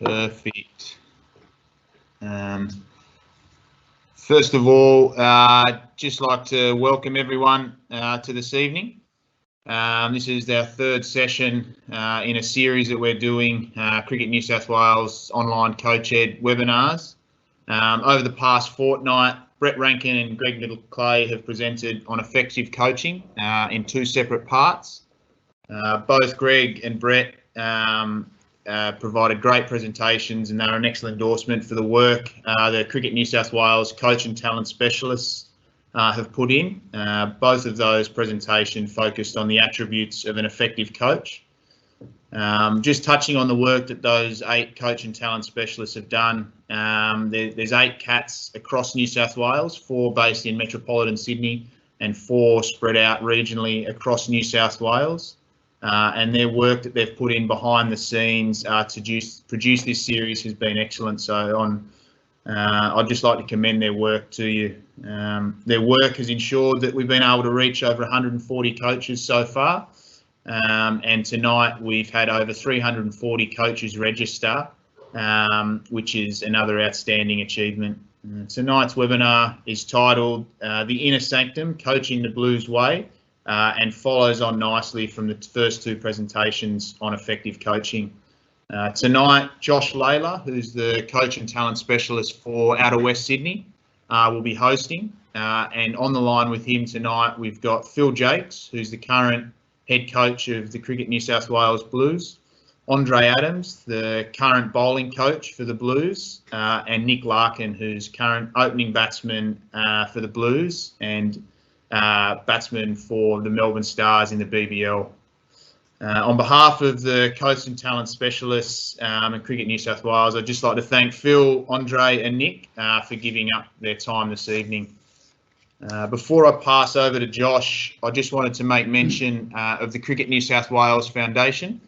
Perfect. First of all, just like to welcome everyone to this evening. This is our third session in a series that we're doing, Cricket New South Wales online coach ed webinars. Over the past fortnight, Brett Rankin and Greg Little-Clay have presented on effective coaching in two separate parts. Both Greg and Brett provided great presentations, and they're an excellent endorsement for the work the Cricket New South Wales coach and talent specialists have put in. Both of those presentations focused on the attributes of an effective coach. Just touching on the work that those 8 coach and talent specialists have done, there's 8 CATs across New South Wales, 4 based in metropolitan Sydney and 4 spread out regionally across New South Wales. And their work that they've put in behind the scenes to produce this series has been excellent. So I'd just like to commend their work to you. Their work has ensured that we've been able to reach over 140 coaches so far. And tonight we've had over 340 coaches register, which is another outstanding achievement. Tonight's webinar is titled The Inner Sanctum, Coaching the Blues Way, and follows on nicely from the first 2 presentations on effective coaching. Tonight, Josh Lalor, who's the coach and talent specialist for Outer West Sydney, will be hosting. And on the line with him tonight, we've got Phil Jaques, who's the current head coach of the Cricket New South Wales Blues, Andre Adams, the current bowling coach for the Blues, and Nick Larkin, who's current opening batsman for the Blues and batsman for the Melbourne Stars in the BBL. On behalf of the coach and talent specialists and Cricket New South Wales, I'd just like to thank Phil, Andre and Nick for giving up their time this evening. Before I pass over to Josh, I just wanted to make mention of the Cricket New South Wales Foundation.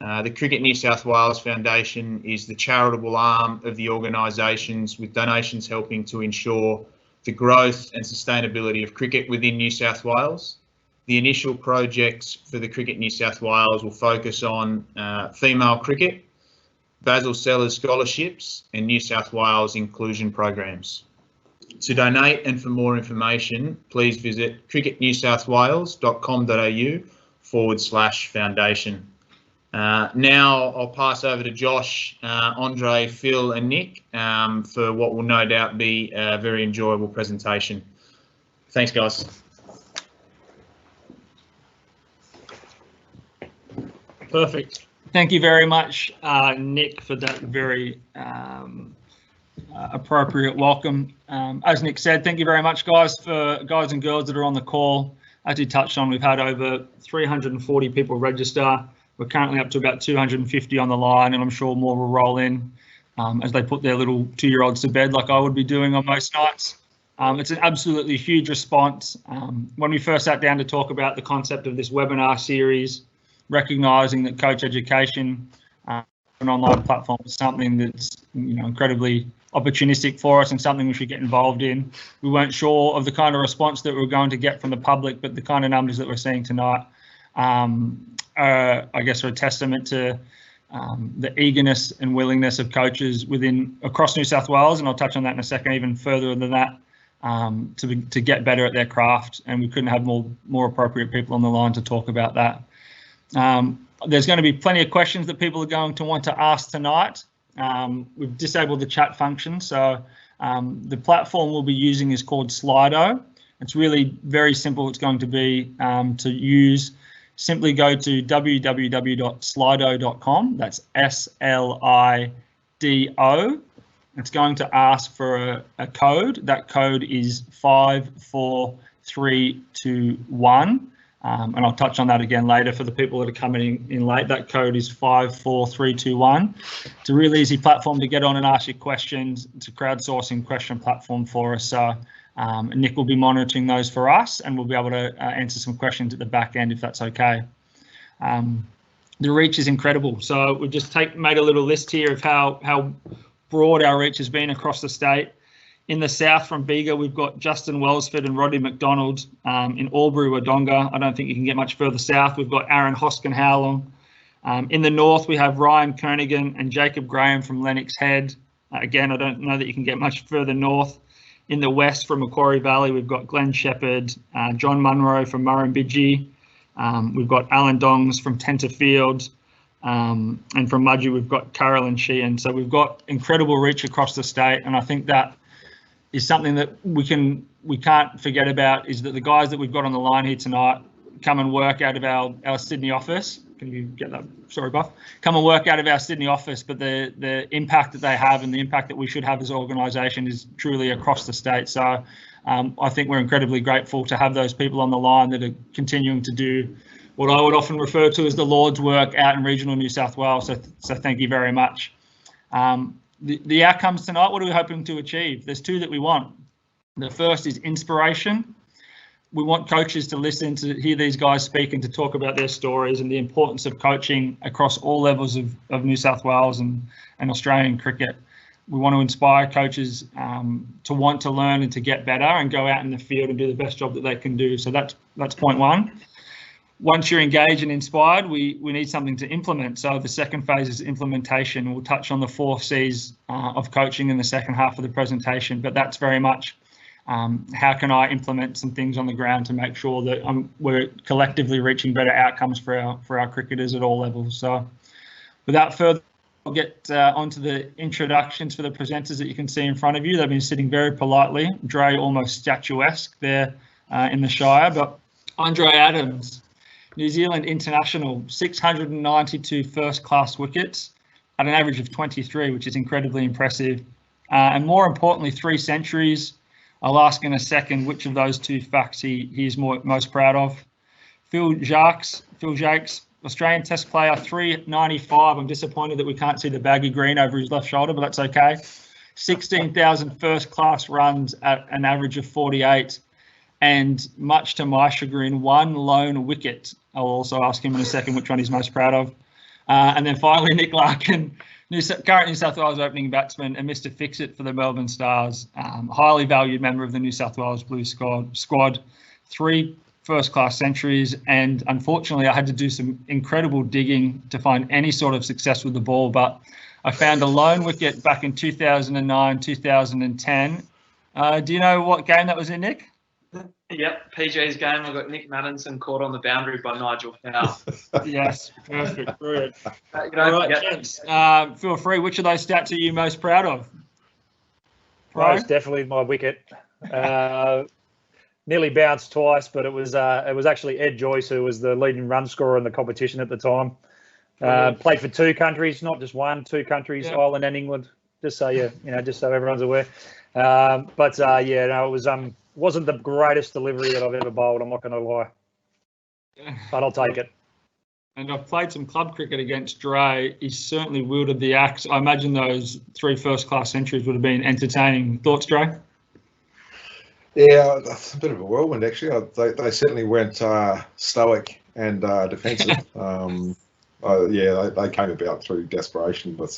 The Cricket New South Wales Foundation is the charitable arm of the organisations, with donations helping to ensure the growth and sustainability of cricket within New South Wales. The initial projects for the Cricket New South Wales will focus on female cricket, Basil Sellers scholarships and New South Wales inclusion programs. To donate and for more information, please visit cricketnewsouthwales.com.au/foundation. Now I'll pass over to Josh, Andre, Phil and Nick for what will no doubt be a very enjoyable presentation. Thanks, guys. Perfect. Thank you very much, Nick, for that very appropriate welcome. As Nick said, thank you very much, guys and girls that are on the call. As he touched on, we've had over 340 people register. We're currently up to about 250 on the line, and I'm sure more will roll in as they put their little 2-year-olds to bed like I would be doing on most nights. It's an absolutely huge response. When we first sat down to talk about the concept of this webinar series, recognising that coach education, an online platform, is something that's incredibly opportunistic for us and something we should get involved in. We weren't sure of the kind of response that we were going to get from the public, but the kind of numbers that we're seeing tonight, I guess, are a testament to the eagerness and willingness of coaches across New South Wales, and I'll touch on that in a second, even further than that, to get better at their craft, and we couldn't have more appropriate people on the line to talk about that. There's going to be plenty of questions that people are going to want to ask tonight. We've disabled the chat function, so the platform we'll be using is called Slido. It's really very simple. It's going to be to use. Simply go to www.slido.com. That's SLIDO. It's going to ask for a code. That code is 54321. And I'll touch on that again later for the people that are coming in late. That code is 54321. It's a really easy platform to get on and ask your questions. It's a crowdsourcing question platform for us. So Nick will be monitoring those for us, and we'll be able to answer some questions at the back end if that's okay. The reach is incredible. So we've just made a little list here of how broad our reach has been across the state. In the south from Bega, we've got Justin Wellsford and Roddy McDonald. In Albury, Wodonga, I don't think you can get much further south. We've got Aaron Hoskin-Howlong. In the north, we have Ryan Kernaghan and Jacob Graham from Lennox Head. Again, I don't know that you can get much further north. In the west, from Macquarie Valley, we've got Glenn Shepherd, John Munro from Murrumbidgee. We've got Alan Dongs from Tenterfield. And from Mudgee, we've got Carolyn Sheehan. So we've got incredible reach across the state. And I think that is something that we can't forget about, is that the guys that we've got on the line here tonight come and work out of our Sydney office. Can you get that? Sorry, Buff. Come and work out of our Sydney office, but the impact that they have and the impact that we should have as an organisation is truly across the state. So I think we're incredibly grateful to have those people on the line that are continuing to do what I would often refer to as the Lord's work out in regional New South Wales. So thank you very much. The outcomes tonight, what are we hoping to achieve? There's two that we want. The first is inspiration. We want coaches to listen, to hear these guys speak and to talk about their stories and the importance of coaching across all levels of New South Wales and Australian cricket. We want to inspire coaches to want to learn and to get better and go out in the field and do the best job that they can do. So that's point one. Once you're engaged and inspired, we need something to implement. So the second phase is implementation. We'll touch on the 4 C's of coaching in the second half of the presentation, but that's very much how can I implement some things on the ground to make sure that we're collectively reaching better outcomes for our cricketers at all levels. So without further, I'll get onto the introductions for the presenters that you can see in front of you. They've been sitting very politely, Dre almost statuesque there in the Shire, but Andre Adams, New Zealand international, 692 first-class wickets at an average of 23, which is incredibly impressive. And more importantly, 3 centuries. I'll ask in a second which of those 2 facts he's most proud of. Phil Jaques, Australian Test player, 395. I'm disappointed that we can't see the baggy green over his left shoulder, but that's okay. 16,000 first-class runs at an average of 48. And much to my chagrin, 1 lone wicket. I'll also ask him in a second which one he's most proud of. And then finally, Nick Larkin, current New South Wales opening batsman and Mr. Fix-It for the Melbourne Stars. Highly valued member of the New South Wales Blues squad. 3 first-class centuries. And unfortunately, I had to do some incredible digging to find any sort of success with the ball. But I found a lone wicket back in 2009, 2010. Do you know what game that was in, Nick? Yep, PJ's game. I've got Nick Maddinson caught on the boundary by Nigel Fowl. Yes, perfect, brilliant. All right, gents, feel free. Which of those stats are you most proud of? Most definitely my wicket. Nearly bounced twice, but it was actually Ed Joyce who was the leading run scorer in the competition at the time. Played for 2 countries, not just one, 2 countries, yeah. Ireland and England. Just so just so everyone's aware. It wasn't the greatest delivery that I've ever bowled, I'm not going to lie. But I'll take it. And I've played some club cricket against Dre. He's certainly wielded the axe. I imagine those 3 first-class centuries would have been entertaining. Thoughts, Dre? Yeah, that's a bit of a whirlwind, actually. They certainly went stoic and defensive. They came about through desperation, but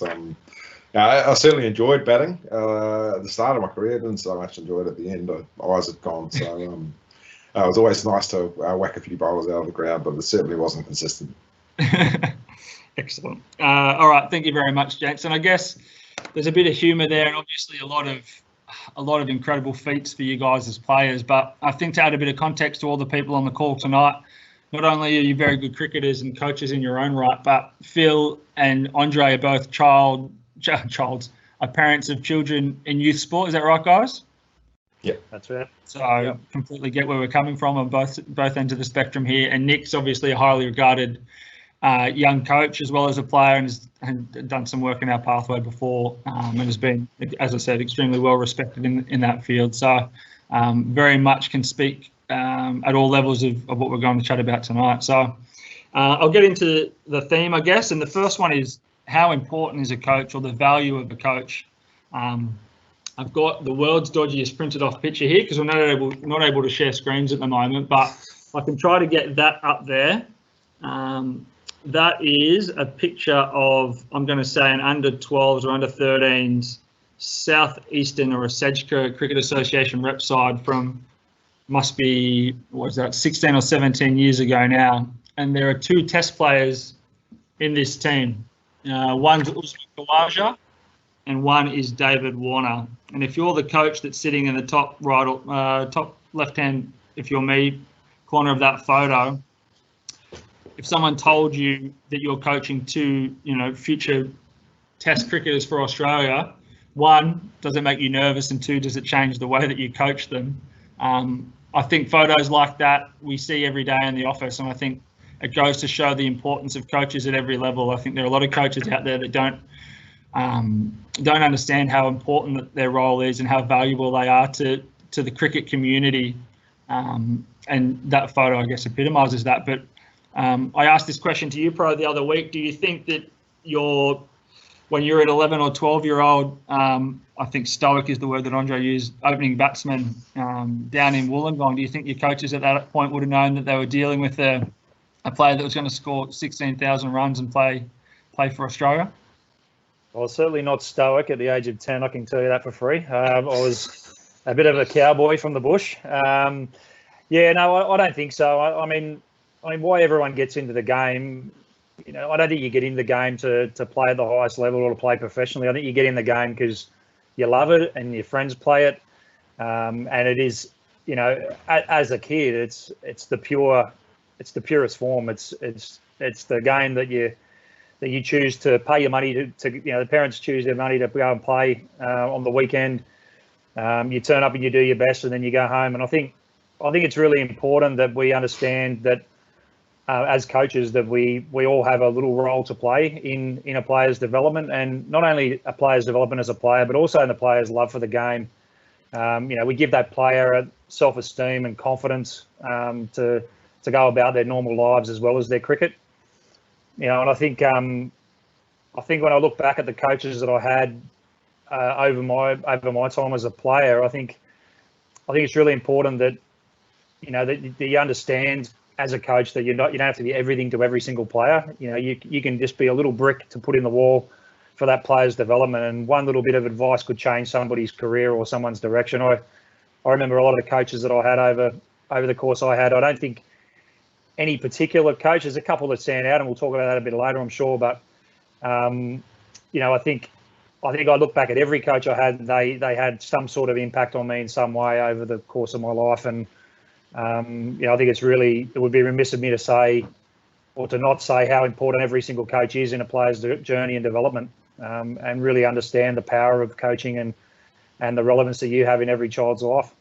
I certainly enjoyed batting at the start of my career. I didn't so much enjoy it at the end. Eyes had gone, so it was always nice to whack a few bowlers out of the ground, but it certainly wasn't consistent. Excellent. All right, thank you very much, Jaques. And I guess there's a bit of humour there, and obviously a lot of incredible feats for you guys as players. But I think to add a bit of context to all the people on the call tonight, not only are you very good cricketers and coaches in your own right, but Phil and Andre are both parents of children in youth sport. Is that right, guys? Yeah, that's right. So I completely get where we're coming from on both ends of the spectrum here. And Nick's obviously a highly regarded young coach as well as a player, and has done some work in our pathway before, and has been, as I said, extremely well respected in that field. So very much can speak at all levels of what we're going to chat about tonight. So I'll get into the theme, I guess. And the first one is, how important is a coach, or the value of a coach? I've got the world's dodgiest printed off picture here because we're not able to share screens at the moment, but I can try to get that up there. That is a picture of, I'm going to say, an under 12s or under 13s Southeastern or a Sedgwick Cricket Association rep side from, must be, 16 or 17 years ago now. And there are 2 test players in this team. One's Usman Khawaja and one is David Warner. And if you're the coach that's sitting in the top left-hand, if you're me, corner of that photo, if someone told you that you're coaching two, future Test cricketers for Australia, one, does it make you nervous? And two, does it change the way that you coach them? I think photos like that we see every day in the office, and I think it goes to show the importance of coaches at every level. I think there are a lot of coaches out there that don't understand how important their role is and how valuable they are to the cricket community. And that photo, I guess, epitomises that. But I asked this question to you, Pro, the other week. Do you think that when you're an 11 or 12-year-old, I think stoic is the word that Andre used, opening batsman down in Wollongong, do you think your coaches at that point would have known that they were dealing with a player that was going to score 16,000 runs and play for Australia? Well, certainly not stoic at the age of 10, I can tell you that for free. I was a bit of a cowboy from the bush. I don't think so. I mean, why everyone gets into the game, I don't think you get in the game to play at the highest level or to play professionally. I think you get in the game because you love it and your friends play it. And it is, as a kid, it's the purest form. It's the game that you choose to pay your money to the parents choose their money to go and play on the weekend. You turn up and you do your best, and then you go home. And I think it's really important that we understand that as coaches that we all have a little role to play in a player's development, and not only a player's development as a player, but also in the player's love for the game. We give that player a self-esteem and confidence to go about their normal lives as well as their cricket. And I think when I look back at the coaches that I had over my time as a player, I think it's really important that that you understand as a coach that you don't have to be everything to every single player. You can just be a little brick to put in the wall for that player's development, and one little bit of advice could change somebody's career or someone's direction. I remember a lot of the coaches that I had over the course I had. I don't think any particular coach. There's a couple that stand out, and we'll talk about that a bit later, I'm sure. But I think I look back at every coach I had. They had some sort of impact on me in some way over the course of my life, and I think it would be remiss of me to say or to not say how important every single coach is in a player's journey and development, and really understand the power of coaching and the relevance that you have in every child's life.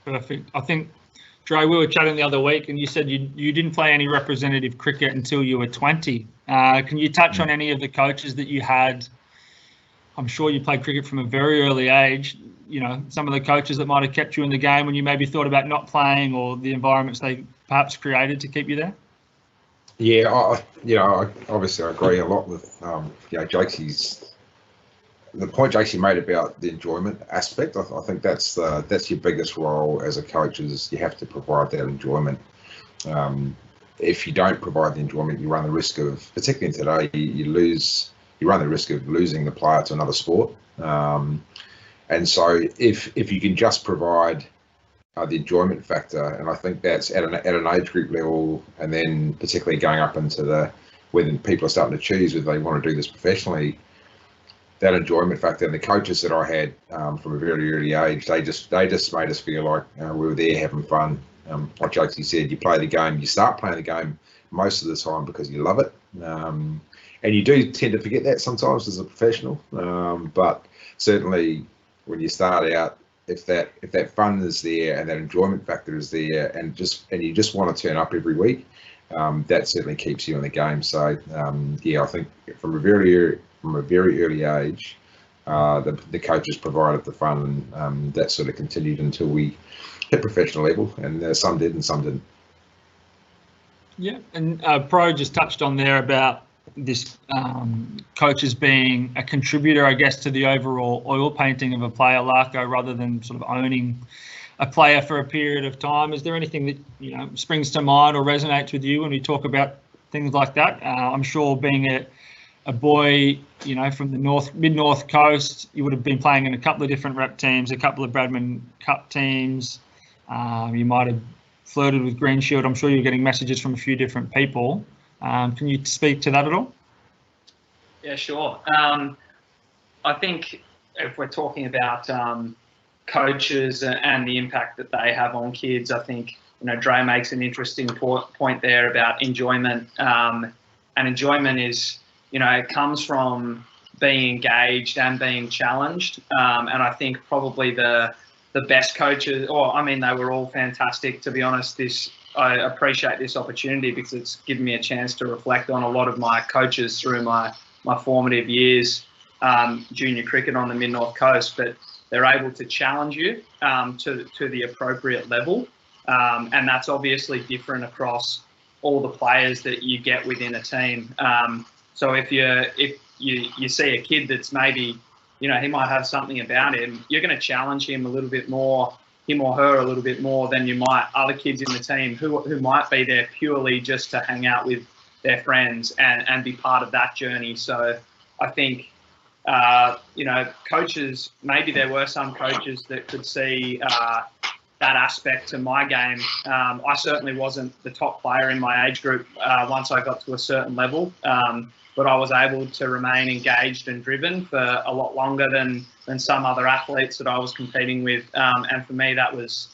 Perfect. I think, Dre, we were chatting the other week and you said you didn't play any representative cricket until you were 20. Can you touch on any of the coaches that you had? I'm sure you played cricket from a very early age. Some of the coaches that might have kept you in the game when you maybe thought about not playing, or the environments they perhaps created to keep you there? Yeah, I obviously I agree a lot with Jaques. The point Jaques made about the enjoyment aspect, I think that's your biggest role as a coach, is you have to provide that enjoyment. If you don't provide the enjoyment, you run the risk of, particularly today, you run the risk of losing the player to another sport. And so if you can just provide the enjoyment factor, and I think that's at an age group level, and then particularly going up into when people are starting to choose whether they want to do this professionally, that enjoyment factor. And the coaches that I had from a very early age, they just made us feel like we were there having fun. Like Jaques said, you play the game, you start playing the game most of the time because you love it, and you do tend to forget that sometimes as a professional. But certainly when you start out, if that fun is there and that enjoyment factor is there, and you just want to turn up every week, that certainly keeps you in the game. So I think from a very early age, the coaches provided the fun, and that sort of continued until we hit professional level, and some did and some didn't. Yeah, and Pro just touched on there about this coaches being a contributor, I guess, to the overall oil painting of a player, Larko, rather than sort of owning a player for a period of time. Is there anything that springs to mind or resonates with you when we talk about things like that? I'm sure being a boy, from the mid-north coast, you would have been playing in a couple of different rep teams, a couple of Bradman Cup teams. You might have flirted with Green Shield. I'm sure you're getting messages from a few different people. Can you speak to that at all? Yeah, sure. I think if we're talking about coaches and the impact that they have on kids, I think, Dre makes an interesting point there about enjoyment. And enjoyment is, it comes from being engaged and being challenged. And I think probably the best coaches, they were all fantastic, to be honest. I appreciate this opportunity because it's given me a chance to reflect on a lot of my coaches through my formative years, junior cricket on the Mid-North Coast, but they're able to challenge you to the appropriate level. And that's obviously different across all the players that you get within a team. So if you see a kid that's maybe, he might have something about him, you're going to challenge him a little bit more, him or her a little bit more than you might other kids in the team who might be there purely just to hang out with their friends and be part of that journey. So I think, coaches, maybe there were some coaches that could see that aspect to my game. I certainly wasn't the top player in my age group once I got to a certain level, but I was able to remain engaged and driven for a lot longer than some other athletes that I was competing with. And for me, that was,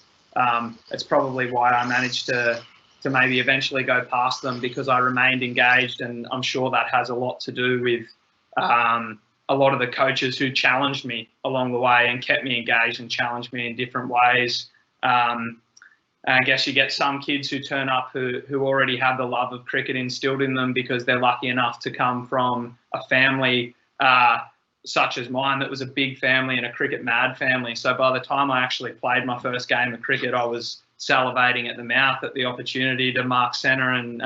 it's probably why I managed to maybe eventually go past them, because I remained engaged. And I'm sure that has a lot to do with a lot of the coaches who challenged me along the way and kept me engaged and challenged me in different ways. I guess you get some kids who turn up who already have the love of cricket instilled in them because they're lucky enough to come from a family such as mine that was a big family and a cricket mad family. So by the time I actually played my first game of cricket, I was salivating at the mouth at the opportunity to mark centre and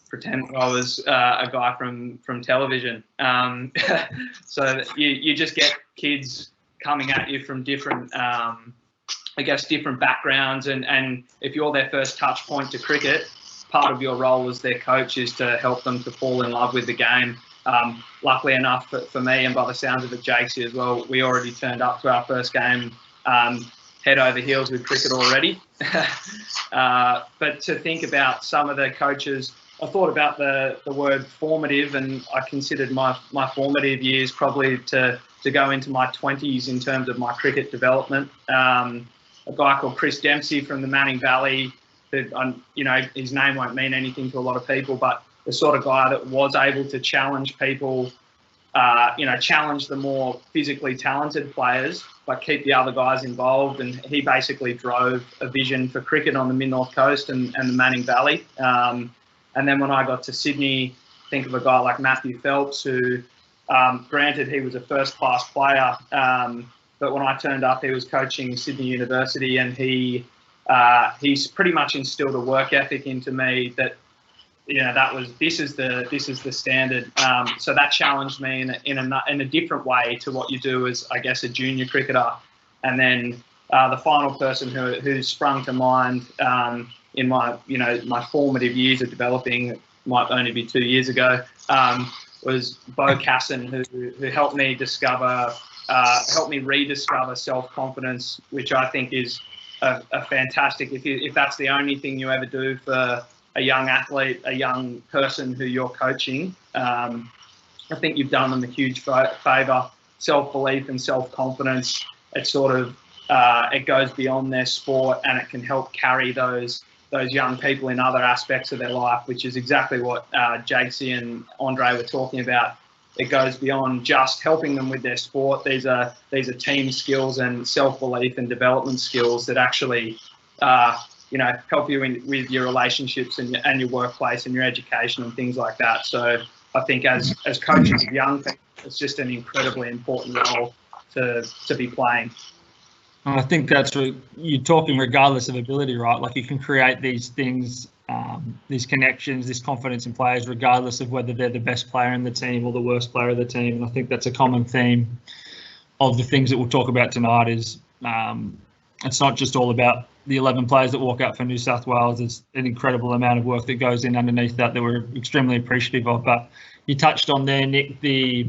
pretend I was a guy from television. So you just get kids coming at you from different different backgrounds, and if you're their first touch point to cricket, part of your role as their coach is to help them to fall in love with the game. Luckily enough for me, and by the sounds of it, Jaques as well, we already turned up to our first game head over heels with cricket already. But to think about some of the coaches, I thought about the word formative, and I considered my formative years probably to go into my 20s in terms of my cricket development. A guy called Chris Dempsey from the Manning Valley, who, his name won't mean anything to a lot of people, but the sort of guy that was able to challenge people, challenge the more physically talented players, but keep the other guys involved. And he basically drove a vision for cricket on the Mid-North Coast and the Manning Valley. And then when I got to Sydney, think of a guy like Matthew Phelps, who, granted, he was a first-class player, but when I turned up, he was coaching Sydney University, and he's pretty much instilled a work ethic into me that, this is the standard. So that challenged me in a different way to what you do as, I guess, a junior cricketer. And then the final person who sprung to mind in my my formative years of developing, it might only be 2 years ago, was Bo Casson, who helped me rediscover self-confidence, which I think is a fantastic, if that's the only thing you ever do for a young athlete, a young person who you're coaching, I think you've done them a huge favour. Self-belief and self-confidence, it sort of, it goes beyond their sport, and it can help carry those young people in other aspects of their life, which is exactly what Jaques and Andre were talking about. It goes beyond just helping them with their sport. These are team skills and self-belief and development skills that actually, help you with your relationships and your workplace and your education and things like that. So I think as coaches of young people, it's just an incredibly important role to be playing. I think that's what you're talking, regardless of ability, right? Like, you can create these things, these connections, this confidence in players, regardless of whether they're the best player in the team or the worst player of the team. And I think that's a common theme of the things that we'll talk about tonight. Is it's not just all about the 11 players that walk out for New South Wales. There's an incredible amount of work that goes in underneath that we're extremely appreciative of. But you touched on there, Nick, the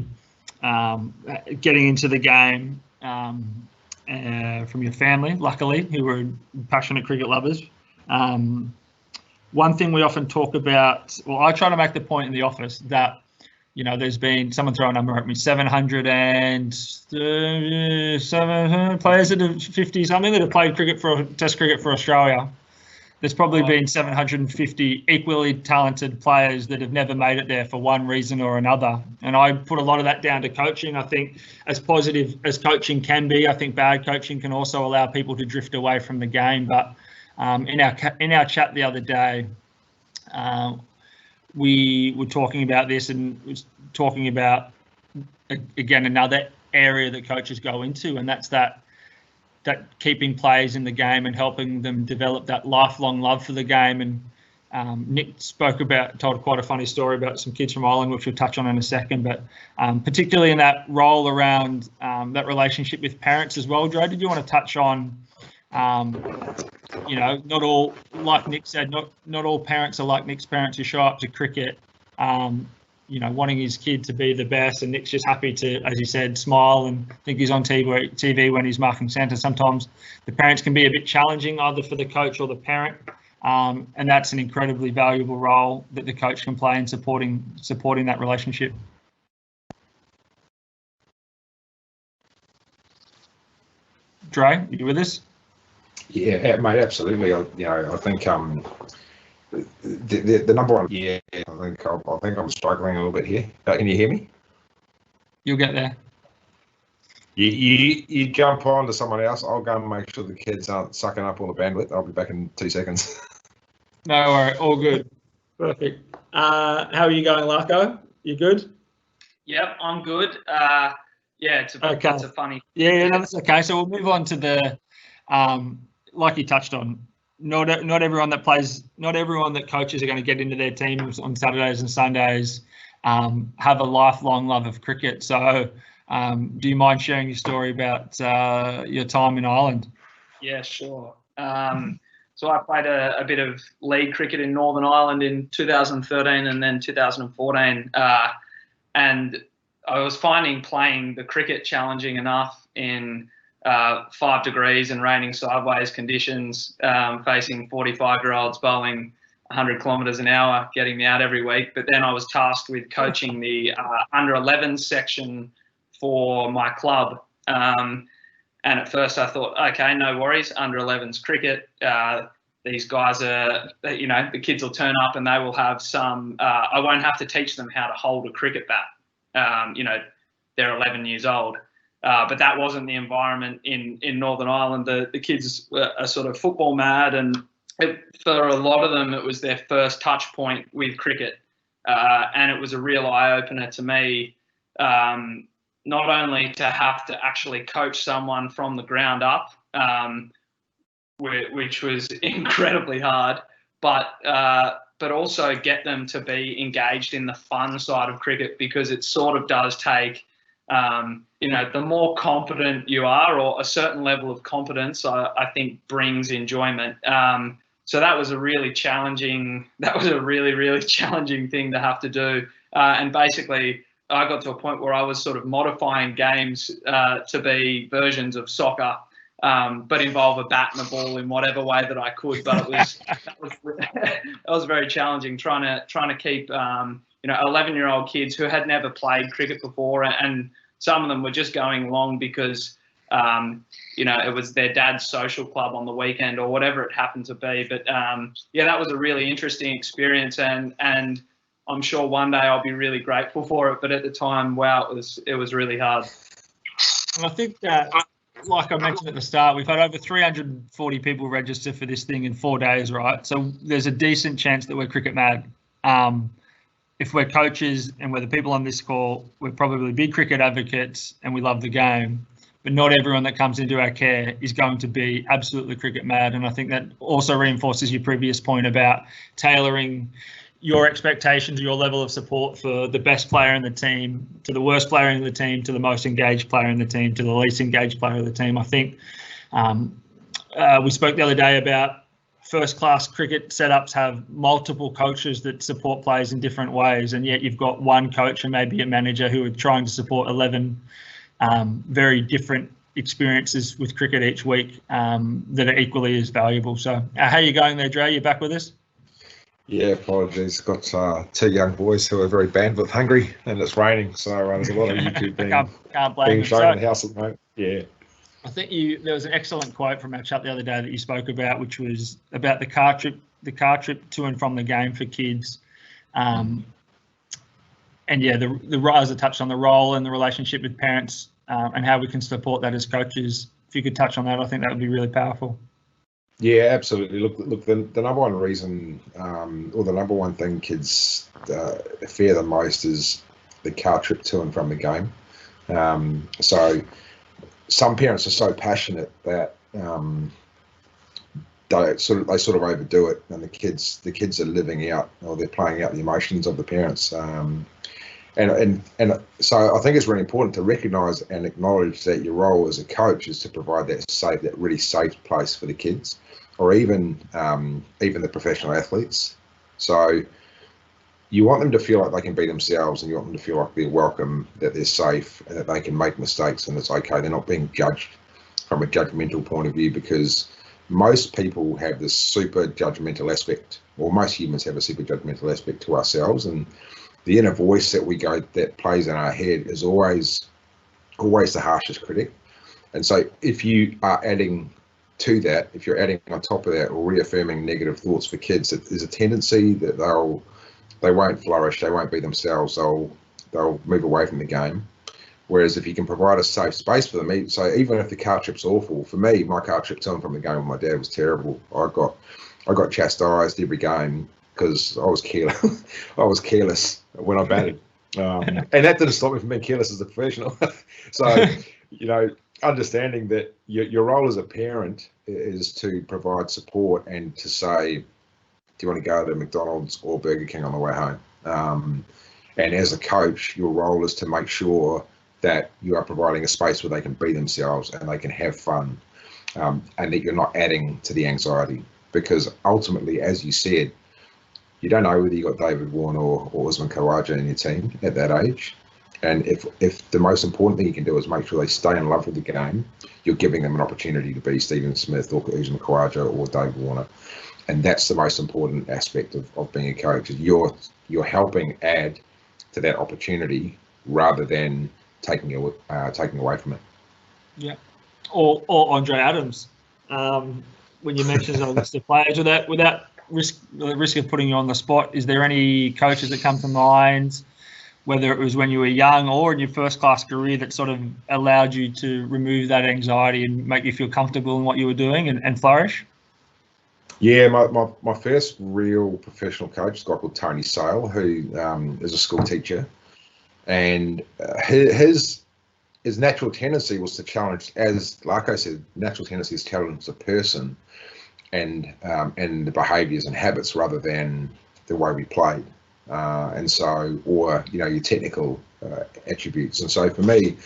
getting into the game from your family, luckily, who were passionate cricket lovers. one thing we often talk about, well, I try to make the point in the office that, you know, there's been, someone throw a number at me, 707 players that have 50 something that have played Test cricket for Australia. There's probably been 750 equally talented players that have never made it there for one reason or another. And I put a lot of that down to coaching. I think as positive as coaching can be, I think bad coaching can also allow people to drift away from the game. But in our chat the other day, we were talking about this and was talking about, again, another area that coaches go into, and that's that keeping players in the game and helping them develop that lifelong love for the game. And Nick told quite a funny story about some kids from Ireland, which we'll touch on in a second, but particularly in that role around that relationship with parents as well. Dre, did you want to touch on, you know, not all, like Nick said, not all parents are like Nick's parents who show up to cricket, you know, wanting his kid to be the best, and Nick's just happy to, as he said, smile and think he's on TV when he's marking centre. Sometimes the parents can be a bit challenging, either for the coach or the parent, and that's an incredibly valuable role that the coach can play in supporting that relationship. Dre, are you with us? Yeah, mate, absolutely. I think the number one. Yeah, I think I'm struggling a little bit here. Can you hear me? You'll get there. You jump on to someone else. I'll go and make sure the kids aren't sucking up all the bandwidth. I'll be back in 2 seconds. No worry, all good. Perfect. How are you going, Larko? You good? Yep, I'm good. It's a funny. Yeah, no, that's okay. So we'll move on to the, like you touched on. Not everyone that coaches are going to get into their teams on Saturdays and Sundays have a lifelong love of cricket. So do you mind sharing your story about your time in Ireland? Yeah, sure. So I played a bit of league cricket in Northern Ireland in 2013 and then 2014. And I was finding playing the cricket challenging enough in 5 degrees and raining sideways conditions, facing 45-year-olds bowling 100 kilometres an hour, getting me out every week. But then I was tasked with coaching the under-11s section for my club. And at first I thought, okay, no worries, under-11s cricket. These guys are, you know, the kids will turn up and they will have some, I won't have to teach them how to hold a cricket bat. You know, they're 11 years old. But that wasn't the environment in Northern Ireland. The kids are sort of football mad, and for a lot of them, it was their first touch point with cricket. And it was a real eye-opener to me, not only to have to actually coach someone from the ground up, which was incredibly hard, but also get them to be engaged in the fun side of cricket, because it sort of does take, you know, the more competent you are, or a certain level of competence, I think brings enjoyment. So that was a really challenging thing to have to do. And basically, I got to a point where I was sort of modifying games to be versions of soccer, but involve a bat and a ball in whatever way that I could. But that was very challenging, trying to keep you know, 11-year-old kids who had never played cricket before, and some of them were just going along because you know, it was their dad's social club on the weekend or whatever it happened to be. But yeah, that was a really interesting experience, and I'm sure one day I'll be really grateful for it. But at the time, wow, it was really hard. And I think that, like I mentioned at the start, we've had over 340 people register for this thing in 4 days, right? So there's a decent chance that we're cricket mad. If we're coaches and we're the people on this call, we're probably big cricket advocates and we love the game, but not everyone that comes into our care is going to be absolutely cricket mad. And I think that also reinforces your previous point about tailoring your expectations, your level of support for the best player in the team, to the worst player in the team, to the most engaged player in the team, to the least engaged player of the team. I think we spoke the other day about first-class cricket setups have multiple coaches that support players in different ways, and yet you've got one coach and maybe a manager who are trying to support 11 very different experiences with cricket each week that are equally as valuable. So how are you going there, Dre? You back with us? Yeah, apologies. Got two young boys who are very bandwidth hungry, and it's raining, so there's a lot of YouTube can't blame being them. shown in the house at the moment. Yeah. I think there was an excellent quote from our chat the other day that you spoke about, which was about the car trip to and from the game for kids. And yeah, the Rise touched on the role and the relationship with parents and how we can support that as coaches. If you could touch on that, I think that would be really powerful. Yeah, absolutely. Look. The number one reason, or the number one thing kids fear the most is the car trip to and from the game. So some parents are so passionate that they sort of overdo it, and the kids are living out, or they're playing out the emotions of the parents. And so I think it's really important to recognise and acknowledge that your role as a coach is to provide that really safe place for the kids, or even the professional athletes. So you want them to feel like they can be themselves, and you want them to feel like they're welcome, that they're safe, and that they can make mistakes and it's okay. They're not being judged from a judgmental point of view, because most people have this super judgmental aspect, or most humans have a super judgmental aspect to ourselves, and the inner voice that plays in our head is always the harshest critic. And so if you are adding to that, if you're adding on top of that, or reaffirming negative thoughts for kids, there's a tendency that they won't flourish, they won't be themselves, they'll move away from the game. Whereas if you can provide a safe space for them, so even if the car trip's awful, for me, my car trip to and from the game with my dad was terrible. I got chastised every game because I was careless. I was careless when I batted, and that didn't stop me from being careless as a professional. So, understanding that your role as a parent is to provide support and to say, do you want to go to McDonald's or Burger King on the way home? And as a coach, your role is to make sure that you are providing a space where they can be themselves and they can have fun, and that you're not adding to the anxiety. Because ultimately, as you said, you don't know whether you got David Warner or Usman Khawaja in your team at that age. And if the most important thing you can do is make sure they stay in love with the game, you're giving them an opportunity to be Stephen Smith or Usman Khawaja or David Warner. And that's the most important aspect of being a coach. You're helping add to that opportunity rather than taking away from it. Yeah, or Andre Adams. When you mentioned a list of players, without risk of putting you on the spot, is there any coaches that come to mind, whether it was when you were young or in your first class career, that sort of allowed you to remove that anxiety and make you feel comfortable in what you were doing and flourish? Yeah, my first real professional coach is a guy called Tony Sale, who is a school teacher, and his natural tendency was to challenge, as Larko said, natural tendency is to challenge the person and the behaviours and habits rather than the way we played, and so, or your technical attributes. And so for me,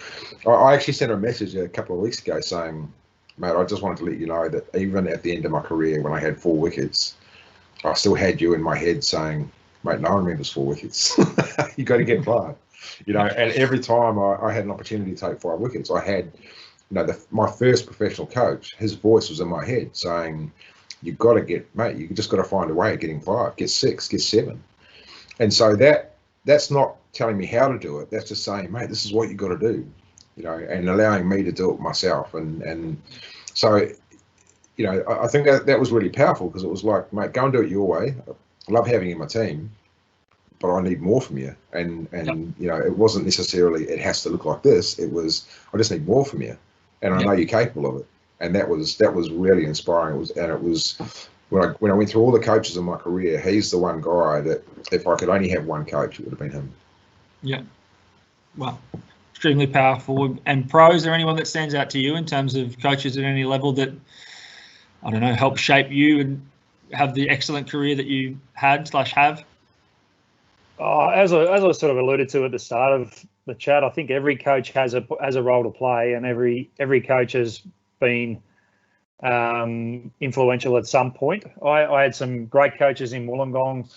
I actually sent a message a couple of weeks ago saying, mate, I just wanted to let you know that even at the end of my career, when I had 4 wickets, I still had you in my head saying, mate, no one remembers 4 wickets. You got to get 5. And every time I had an opportunity to take 5 wickets, I had, my first professional coach, his voice was in my head saying, you've got to you just got to find a way of getting 5, get 6, get 7. And so that's not telling me how to do it. That's just saying, mate, this is what you got to do, and allowing me to do it myself. And so, I think that was really powerful, because it was like, mate, go and do it your way. I love having you in my team, but I need more from you. And it wasn't necessarily, it has to look like this. It was, I just need more from you, and I know you're capable of it. And that was really inspiring. It was when I went through all the coaches in my career, he's the one guy that if I could only have one coach, it would have been him. Yeah. Well, extremely powerful. And pro, is there anyone that stands out to you in terms of coaches at any level that, I don't know, help shape you and have the excellent career that you had/have? As I sort of alluded to at the start of the chat, I think every coach has a role to play, and every coach has been influential at some point. I had some great coaches in Wollongong.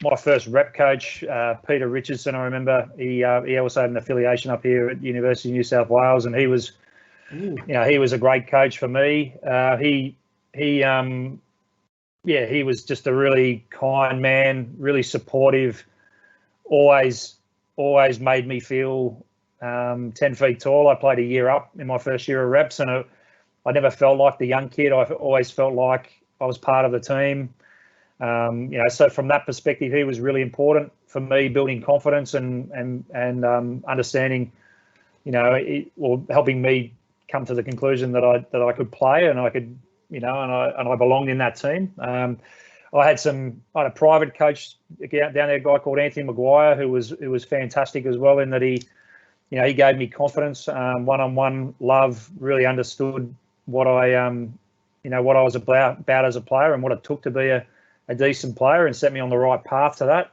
My first rep coach, Peter Richardson, I remember, he also had an affiliation up here at University of New South Wales, and he was a great coach for me. He yeah, he was just a really kind man, really supportive. Always made me feel 10 feet tall. I played a year up in my first year of reps, and I never felt like the young kid. I always felt like I was part of the team. So from that perspective, he was really important for me, building confidence and understanding, or helping me come to the conclusion that I could play and I could, and I belonged in that team. I had a private coach down there, a guy called Anthony Maguire, who was fantastic as well, in that he gave me confidence, one-on-one love, really understood what I was about as a player and what it took to be a decent player, and set me on the right path to that.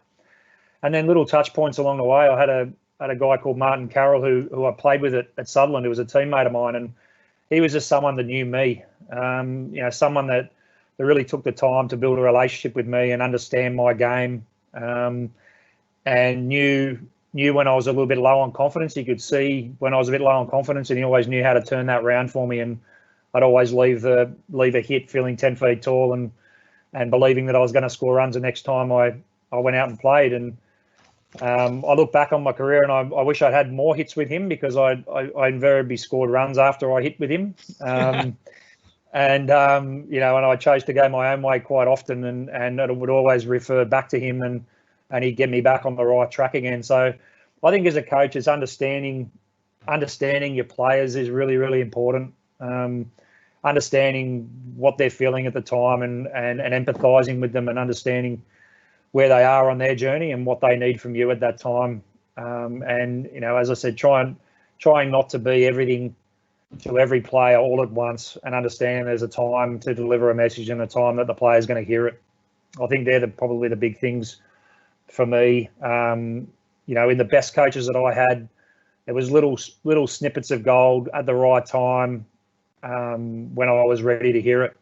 And then little touch points along the way. I had a guy called Martin Carroll who I played with at Sutherland, who was a teammate of mine, and he was just someone that knew me, someone that really took the time to build a relationship with me and understand my game, and knew when I was a little bit low on confidence. He could see when I was a bit low on confidence, and he always knew how to turn that round for me. And I'd always leave a hit feeling 10 feet tall and believing that I was going to score runs the next time I went out and played. And I look back on my career, and I wish I'd had more hits with him, because I invariably scored runs after I hit with him. And I chose to go my own way quite often, and it would always refer back to him, and he'd get me back on the right track again. So I think as a coach, it's understanding your players is really, really important. Understanding what they're feeling at the time, and empathising with them, and understanding where they are on their journey and what they need from you at that time. As I said, trying not to be everything to every player all at once, and understand there's a time to deliver a message and a time that the player's going to hear it. I think they're probably the big things for me. In the best coaches that I had, there was little snippets of gold at the right time, when I was ready to hear it.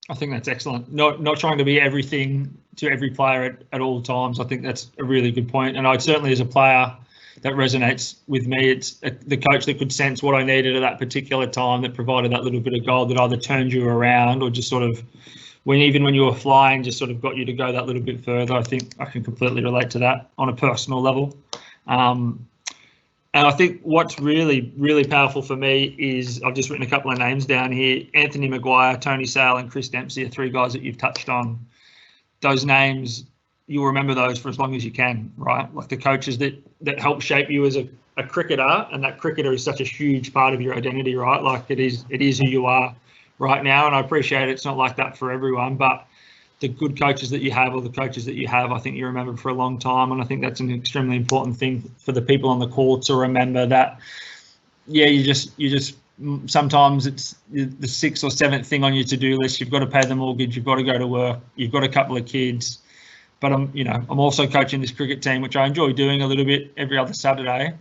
I think that's excellent. Not trying to be everything to every player at all times. I think that's a really good point. And I certainly, as a player, that resonates with me. It's the coach that could sense what I needed at that particular time, that provided that little bit of gold that either turned you around, or just sort of, when you were flying, just sort of got you to go that little bit further. I think I can completely relate to that on a personal level. And I think what's really, really powerful for me is, I've just written a couple of names down here. Anthony Maguire, Tony Sale and Chris Dempsey are three guys that you've touched on. Those names, you'll remember those for as long as you can, right? Like the coaches that help shape you as a cricketer, and that cricketer is such a huge part of your identity, right? Like it is who you are right now. And I appreciate it's not like that for everyone, but the good coaches that you have, or the coaches that you have, I think you remember for a long time. And I think that's an extremely important thing for the people on the call to remember, that, yeah, you just sometimes it's the sixth or seventh thing on your to-do list. You've got to pay the mortgage, you've got to go to work, you've got a couple of kids. But I'm also coaching this cricket team, which I enjoy doing a little bit every other Saturday.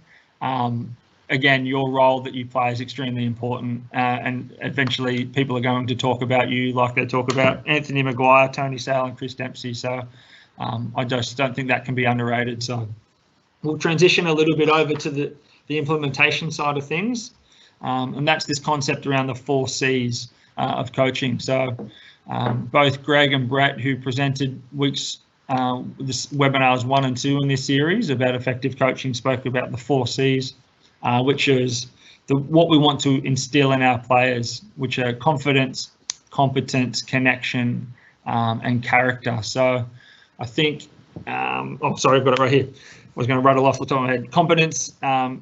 Again, your role that you play is extremely important, and eventually people are going to talk about you like they talk about Anthony Maguire, Tony Sale and Chris Dempsey. So I just don't think that can be underrated. So we'll transition a little bit over to the implementation side of things, and that's this concept around the 4 C's of coaching. So both Greg and Brett, who presented this webinars 1 and 2 in this series about effective coaching, spoke about the 4 C's. Which is what we want to instill in our players, which are confidence, competence, connection, and character. So I think, sorry, I've got it right here. I was going to rattle off the top of my head. Competence,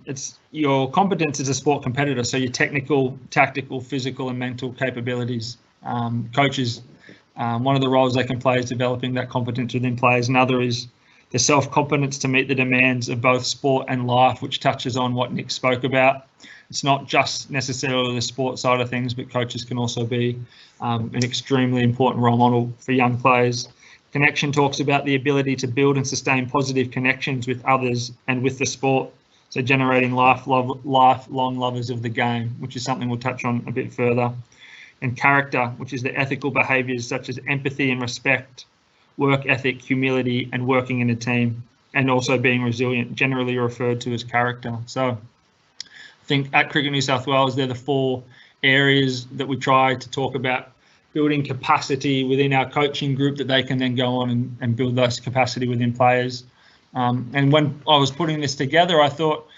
it's your competence as a sport competitor. So your technical, tactical, physical, and mental capabilities. Coaches, one of the roles they can play is developing that competence within players. Another is the self-confidence to meet the demands of both sport and life, which touches on what Nick spoke about. It's not just necessarily the sport side of things, but coaches can also be an extremely important role model for young players. Connection talks about the ability to build and sustain positive connections with others and with the sport, so generating lifelong lovers of the game, which is something we'll touch on a bit further. And character, which is the ethical behaviours such as empathy and respect, work ethic, humility, and working in a team, and also being resilient, generally referred to as character. So I think at Cricket New South Wales, they're the 4 areas that we try to talk about building capacity within our coaching group that they can then go on and build those capacity within players. And when I was putting this together, I thought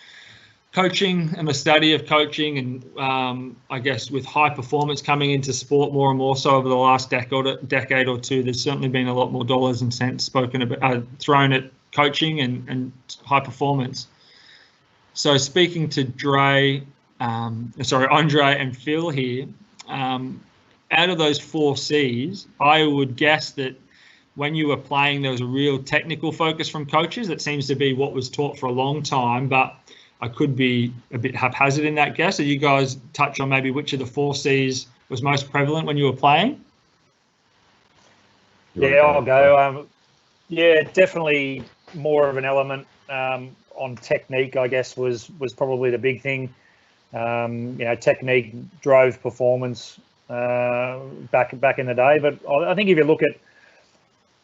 coaching and the study of coaching and I guess with high performance coming into sport more and more so over the last decade or two, there's certainly been a lot more dollars and cents spoken about, thrown at coaching and high performance. So speaking to Andre and Phil here, out of those 4 C's, I would guess that when you were playing, there was a real technical focus from coaches. That seems to be what was taught for a long time, but I could be a bit haphazard in that guess. So you guys touch on maybe which of the 4 C's was most prevalent when you were playing? Yeah, I'll go. Yeah, definitely more of an element on technique, I guess, was probably the big thing. Technique drove performance back in the day. But I think if you look at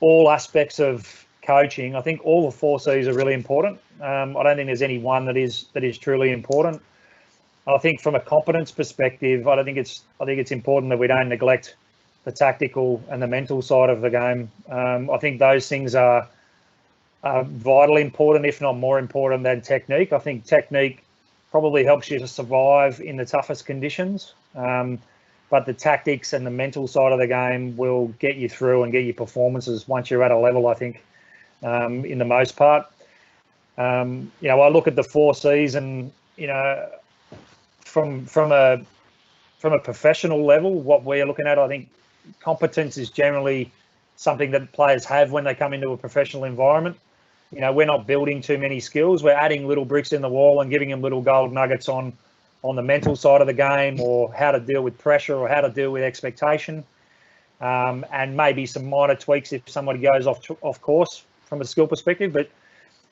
all aspects of coaching, I think all the 4 C's are really important. I don't think there's any one that is truly important. I think from a competence perspective, I think it's important that we don't neglect the tactical and the mental side of the game. I think those things are vitally important, if not more important than technique. I think technique probably helps you to survive in the toughest conditions, but the tactics and the mental side of the game will get you through and get you performances once you're at a level, I think, in the most part. I look at the 4 C's and, from a professional level, what we're looking at, I think competence is generally something that players have when they come into a professional environment. We're not building too many skills. We're adding little bricks in the wall and giving them little gold nuggets on the mental side of the game, or how to deal with pressure, or how to deal with expectation, and maybe some minor tweaks if somebody goes off course from a skill perspective. But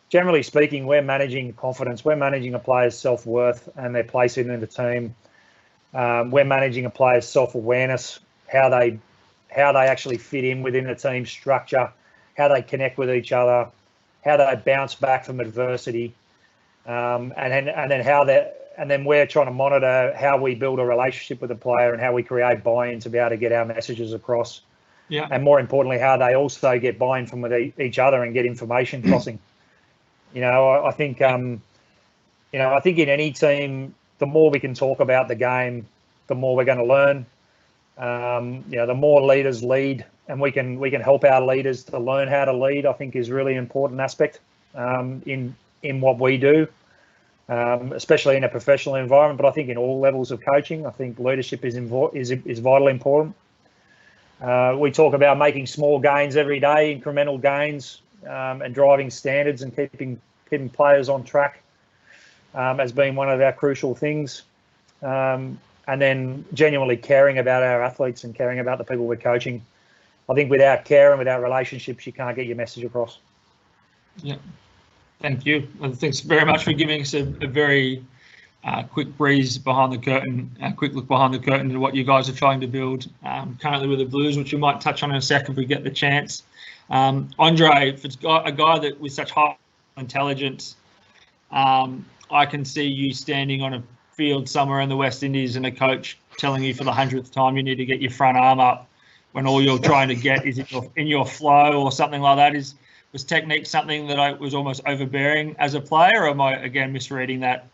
generally speaking, we're managing confidence. We're managing a player's self-worth and their place in the team. We're managing a player's self-awareness, how they actually fit in within the team structure, how they connect with each other, how they bounce back from adversity, and then we're trying to monitor how we build a relationship with the player and how we create buy-in to be able to get our messages across. Yeah. And more importantly, how they also get buy-in from with each other and get information crossing. I think in any team, the more we can talk about the game, the more we're going to learn. The more leaders lead, and we can help our leaders to learn how to lead, I think is really important aspect in what we do, especially in a professional environment. But I think in all levels of coaching, I think leadership is vitally important. We talk about making small gains every day, incremental gains, and driving standards and keeping players on track as being one of our crucial things. And then genuinely caring about our athletes and caring about the people we're coaching. I think without care and without relationships, you can't get your message across. Yeah, thank you. And thanks very much for giving us a very quick breeze behind the curtain, a quick look behind the curtain to what you guys are trying to build currently with the Blues, which we might touch on in a sec if we get the chance. Andre, if it's a guy that with such high intelligence, I can see you standing on a field somewhere in the West Indies and a coach telling you for the 100th time you need to get your front arm up when all you're trying to get is in your flow or something like that. Was technique something that I was almost overbearing as a player, or am I again misreading that?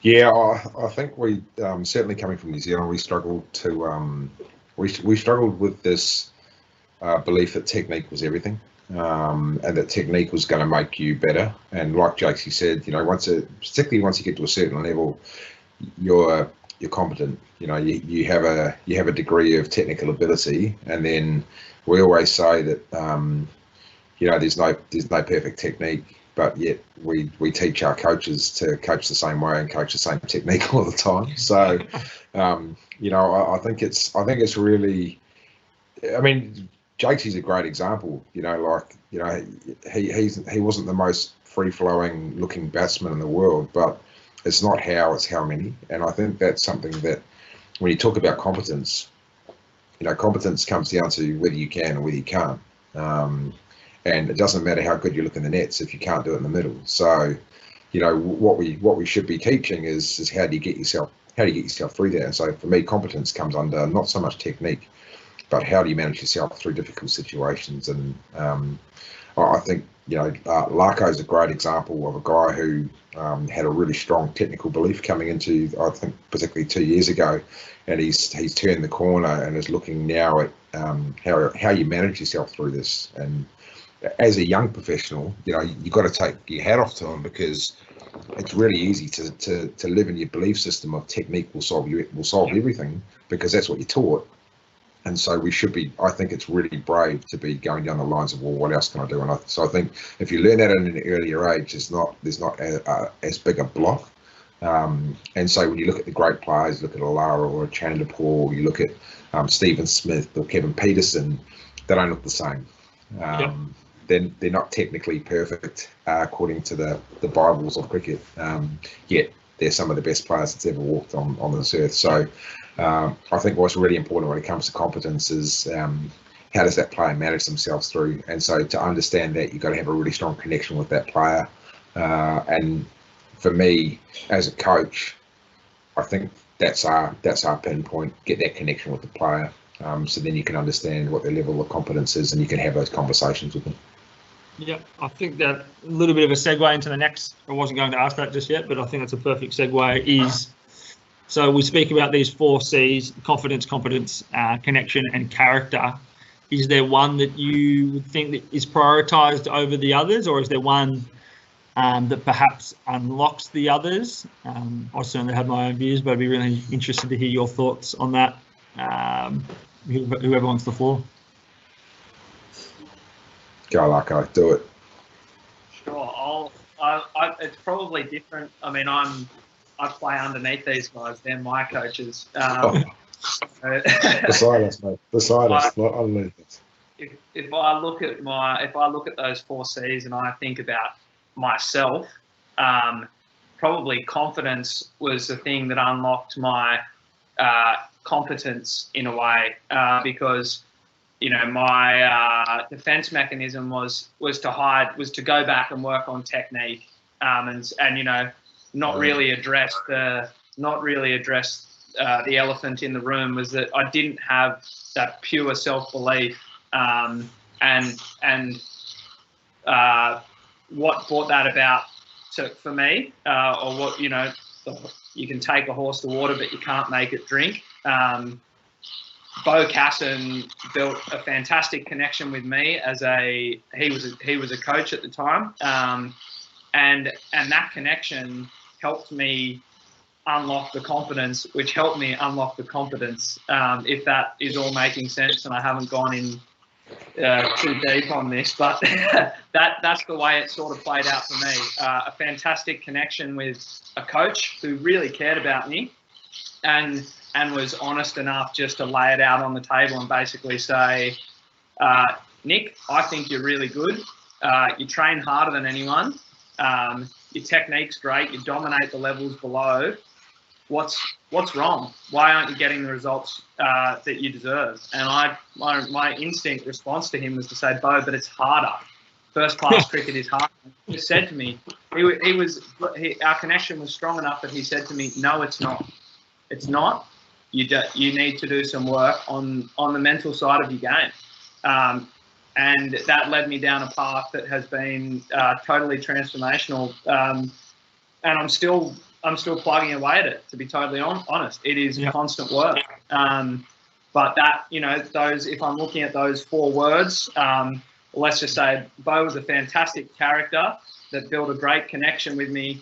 Yeah, I think we certainly coming from New Zealand, we struggled to we struggled with this belief that technique was everything, and that technique was going to make you better. And like Jaques said, particularly once you get to a certain level, you're competent. You have a degree of technical ability, and then we always say that there's no perfect technique. But yet we teach our coaches to coach the same way and coach the same technique all the time. So, I think it's really, I mean, Jaques is a great example. He wasn't the most free flowing looking batsman in the world, but it's not how, it's how many. And I think that's something that when you talk about competence, competence comes down to whether you can or whether you can't. And it doesn't matter how good you look in the nets if you can't do it in the middle. So, what we should be teaching is how do you get yourself how do you get yourself through that? And so for me, competence comes under not so much technique, but how do you manage yourself through difficult situations? And I think, Larko is a great example of a guy who had a really strong technical belief coming into, I think, particularly 2 years ago, and he's turned the corner and is looking now at how you manage yourself through this. And as a young professional, you've got to take your hat off to him, because it's really easy to live in your belief system of technique will solve everything, because that's what you're taught. And so we should be, I think it's really brave to be going down the lines of, well, what else can I do? And so I think if you learn that at an earlier age, there's not as big a block. And so when you look at the great players, look at a Lalor or a Chandler Paul, you look at Stephen Smith or Kevin Peterson, they don't look the same. They're not technically perfect according to the Bibles of cricket, yet they're some of the best players that's ever walked on this earth. So I think what's really important when it comes to competence is how does that player manage themselves through? And so to understand that, you've got to have a really strong connection with that player. And for me, as a coach, I think that's our pinpoint, get that connection with the player. So then you can understand what their level of competence is, and you can have those conversations with them. Yeah, I think that a little bit of a segue into the next, I wasn't going to ask that just yet, but I think that's a perfect segue, is, so we speak about these 4 C's, confidence, competence, connection, and character. Is there one that you would think that is prioritised over the others, or is there one that perhaps unlocks the others? I certainly have my own views, but I'd be really interested to hear your thoughts on that. Whoever wants the floor. Go, Larko, do it. Sure. It's probably different. I mean, I play underneath these guys. They're my coaches. Beside us, mate. Beside us, not underneath us. If I look at those 4 C's and I think about myself, probably confidence was the thing that unlocked my competence in a way, because my defense mechanism was to go back and work on technique, and not really address the elephant in the room, was that I didn't have that pure self-belief, and what brought that about for me, or what, you can take a horse to water, but you can't make it drink. Bo Casson built a fantastic connection with me he was a coach at the time, and that connection helped me unlock the confidence, which helped me unlock the competence. If that is all making sense, and I haven't gone in too deep on this, but that's the way it sort of played out for me. A fantastic connection with a coach who really cared about me, and was honest enough just to lay it out on the table and basically say, Nick, I think you're really good. You train harder than anyone. Your technique's great. You dominate the levels below. What's wrong? Why aren't you getting the results that you deserve? And my instinct response to him was to say, Bo, but it's harder. First class cricket is hard. He said to me, our connection was strong enough that he said to me, no, it's not. It's not. You need to do some work on the mental side of your game. And that led me down a path that has been totally transformational. And I'm still plugging away at it, to be totally honest. It is constant work. But that, if I'm looking at those 4 words, let's just say Bo was a fantastic character that built a great connection with me.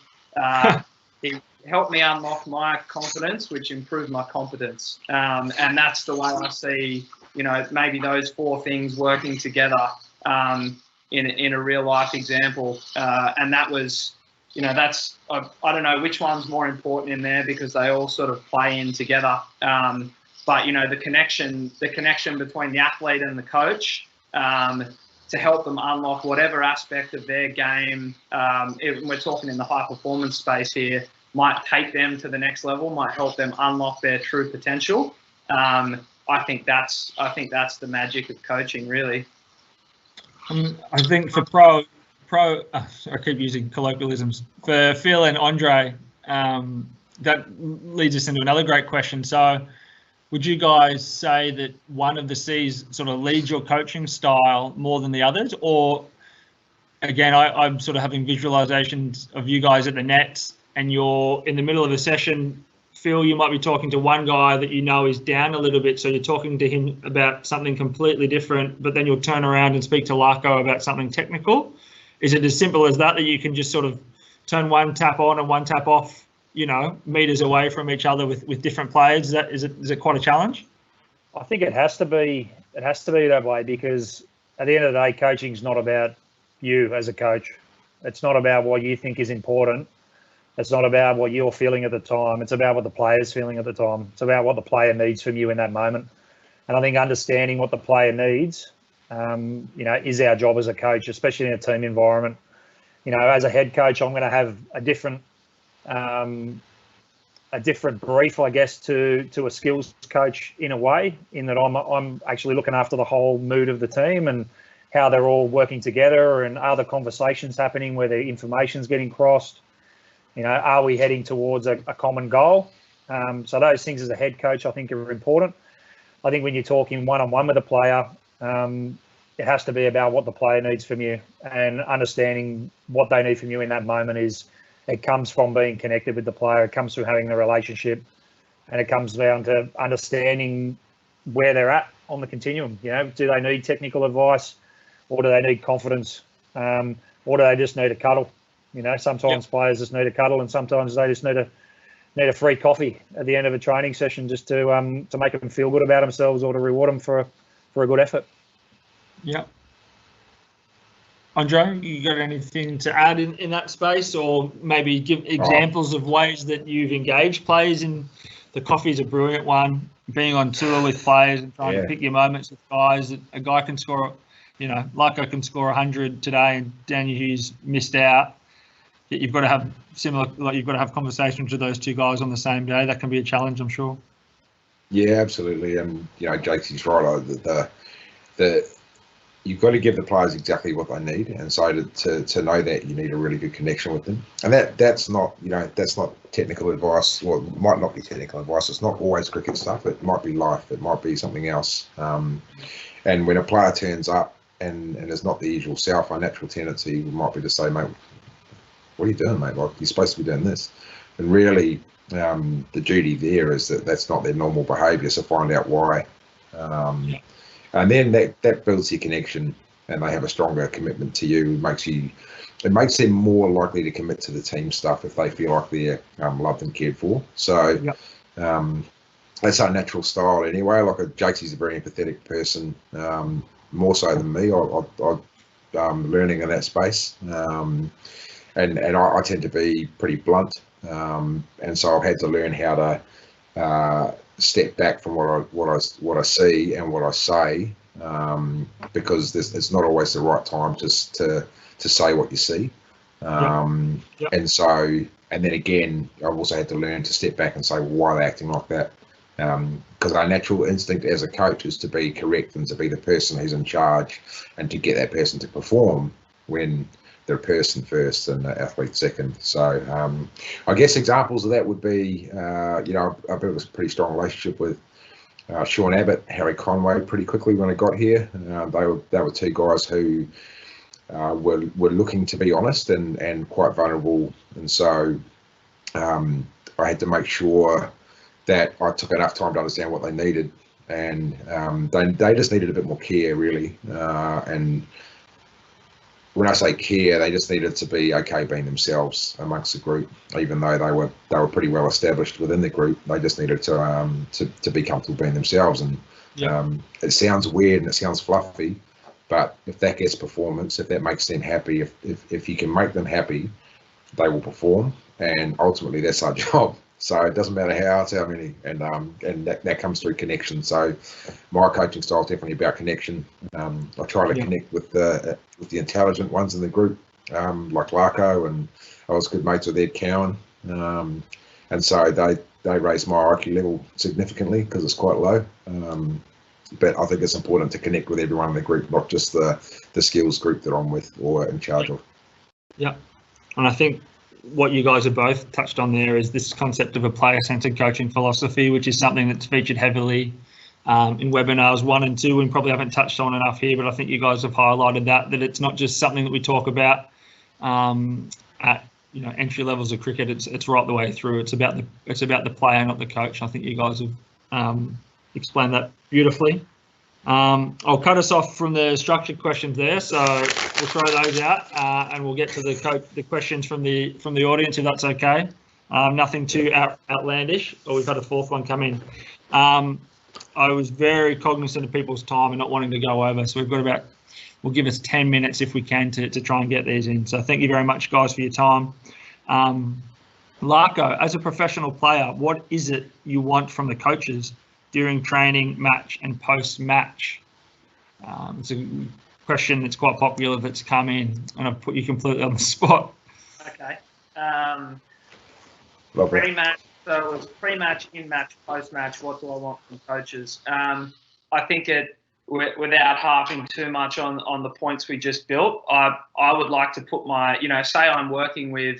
He helped me unlock my confidence, which improved my competence. And that's the way I see, maybe those 4 things working together in a real life example. And that was, that's, I don't know which one's more important in there, because they all sort of play in together. But, the connection between the athlete and the coach, to help them unlock whatever aspect of their game, we're talking in the high performance space here, might take them to the next level, might help them unlock their true potential. I think that's the magic of coaching, really. I think for I keep using colloquialisms, for Phil and Andre, that leads us into another great question. So would you guys say that one of the C's sort of leads your coaching style more than the others? Or again, I'm sort of having visualizations of you guys at the nets and you're in the middle of a session. Phil, you might be talking to one guy that you know is down a little bit, so you're talking to him about something completely different, but then you'll turn around and speak to Larko about something technical. Is it as simple as that you can just sort of turn one tap on and one tap off, you know, meters away from each other with different players? Is it quite a challenge? I think it has to be that way, because at the end of the day, coaching's not about you as a coach. It's not about what you think is important. It's not about what you're feeling at the time. It's about what the player's feeling at the time. It's about what the player needs from you in that moment. And I think understanding what the player needs, you know, is our job as a coach, especially in a team environment. You know, as a head coach, I'm going to have a different brief, I guess, to a skills coach in a way, in that I'm actually looking after the whole mood of the team and how they're all working together, and are the conversations happening where the information's getting crossed. You know, are we heading towards a common goal? So those things as a head coach, I think, are important. I think when you're talking one-on-one with a player, it has to be about what the player needs from you, and understanding what they need from you in that moment it comes from being connected with the player. It comes from having the relationship, and it comes down to understanding where they're at on the continuum. You know, do they need technical advice, or do they need confidence, or do they just need a cuddle? You know, sometimes players just need a cuddle, and sometimes they just need a free coffee at the end of a training session, just to make them feel good about themselves, or to reward them for a good effort. Yeah. Andre, you got anything to add in that space, or maybe give examples of ways that you've engaged players in? The coffee's a brilliant one. Being on tour with players and trying to pick your moments with guys. A guy can score, you know, Larko can score 100 today, and Daniel Hughes missed out. You've got to have you've got to have conversations with those two guys on the same day. That can be a challenge, I'm sure. Yeah, absolutely. And you know, Jaques is right. You've got to give the players exactly what they need, and so to know that, you need a really good connection with them. And that's not technical advice. Well, it might not be technical advice. It's not always cricket stuff. It might be life. It might be something else. And when a player turns up and is not the usual self, our natural tendency might be to say, mate, what are you doing, mate? Like, you're supposed to be doing this. And really, the duty there is that's not their normal behaviour, so find out why. And then that builds your connection, and they have a stronger commitment to you. It makes them more likely to commit to the team stuff if they feel like they're loved and cared for. So that's our natural style anyway. Like, Jaques is a very empathetic person, more so than me. I'm learning in that space. And I tend to be pretty blunt, and so I've had to learn how to step back from what I see and what I say, because it's not always the right time just to say what you see. And then again, I've also had to learn to step back and say, why are they acting like that? Because our natural instinct as a coach is to be correct and to be the person who's in charge, and to get that person to perform when they're a person first and the athlete second. So I guess examples of that would be, you know, I built a pretty strong relationship with Sean Abbott, Harry Conway pretty quickly when I got here. They were two guys who were looking to be honest and quite vulnerable, and so I had to make sure that I took enough time to understand what they needed, and they just needed a bit more care, really. And when I say care, they just needed to be okay being themselves amongst the group, even though they were pretty well established within the group. They just needed to be comfortable being themselves. And it sounds weird and it sounds fluffy, but if that gets performance, if that makes them happy, if you can make them happy, they will perform. And ultimately, that's our job. So it doesn't matter how many, and that comes through connection. So my coaching style is definitely about connection. I try to connect with the intelligent ones in the group, like Larko, and I was good mates with Ed Cowan, and so they raised my IQ level significantly because it's quite low. But I think it's important to connect with everyone in the group, not just the skills group that I'm with or in charge of. Yeah, and I think what you guys have both touched on there is this concept of a player-centered coaching philosophy, which is something that's featured heavily in webinars 1 and 2, and probably haven't touched on enough here, but I think you guys have highlighted that it's not just something that we talk about at entry levels of cricket. It's right the way through. It's about the player, not the coach. I think you guys have explained that beautifully. I'll cut us off from the structured questions there, so we'll throw those out and we'll get to the questions from the audience, if that's okay. Nothing too outlandish. We've had a fourth one come in. I was very cognizant of people's time and not wanting to go over, so we'll give us 10 minutes if we can to try and get these in. So thank you very much, guys, for your time. Larko, as a professional player, what is it you want from the coaches during training, match, and post-match? It's a question that's quite popular that's come in, and I've put you completely on the spot. Okay. Pre-match, so it was pre-match, in-match, post-match. What do I want from coaches? I think without harping too much on the points we just built, I would like to put my, say I'm working with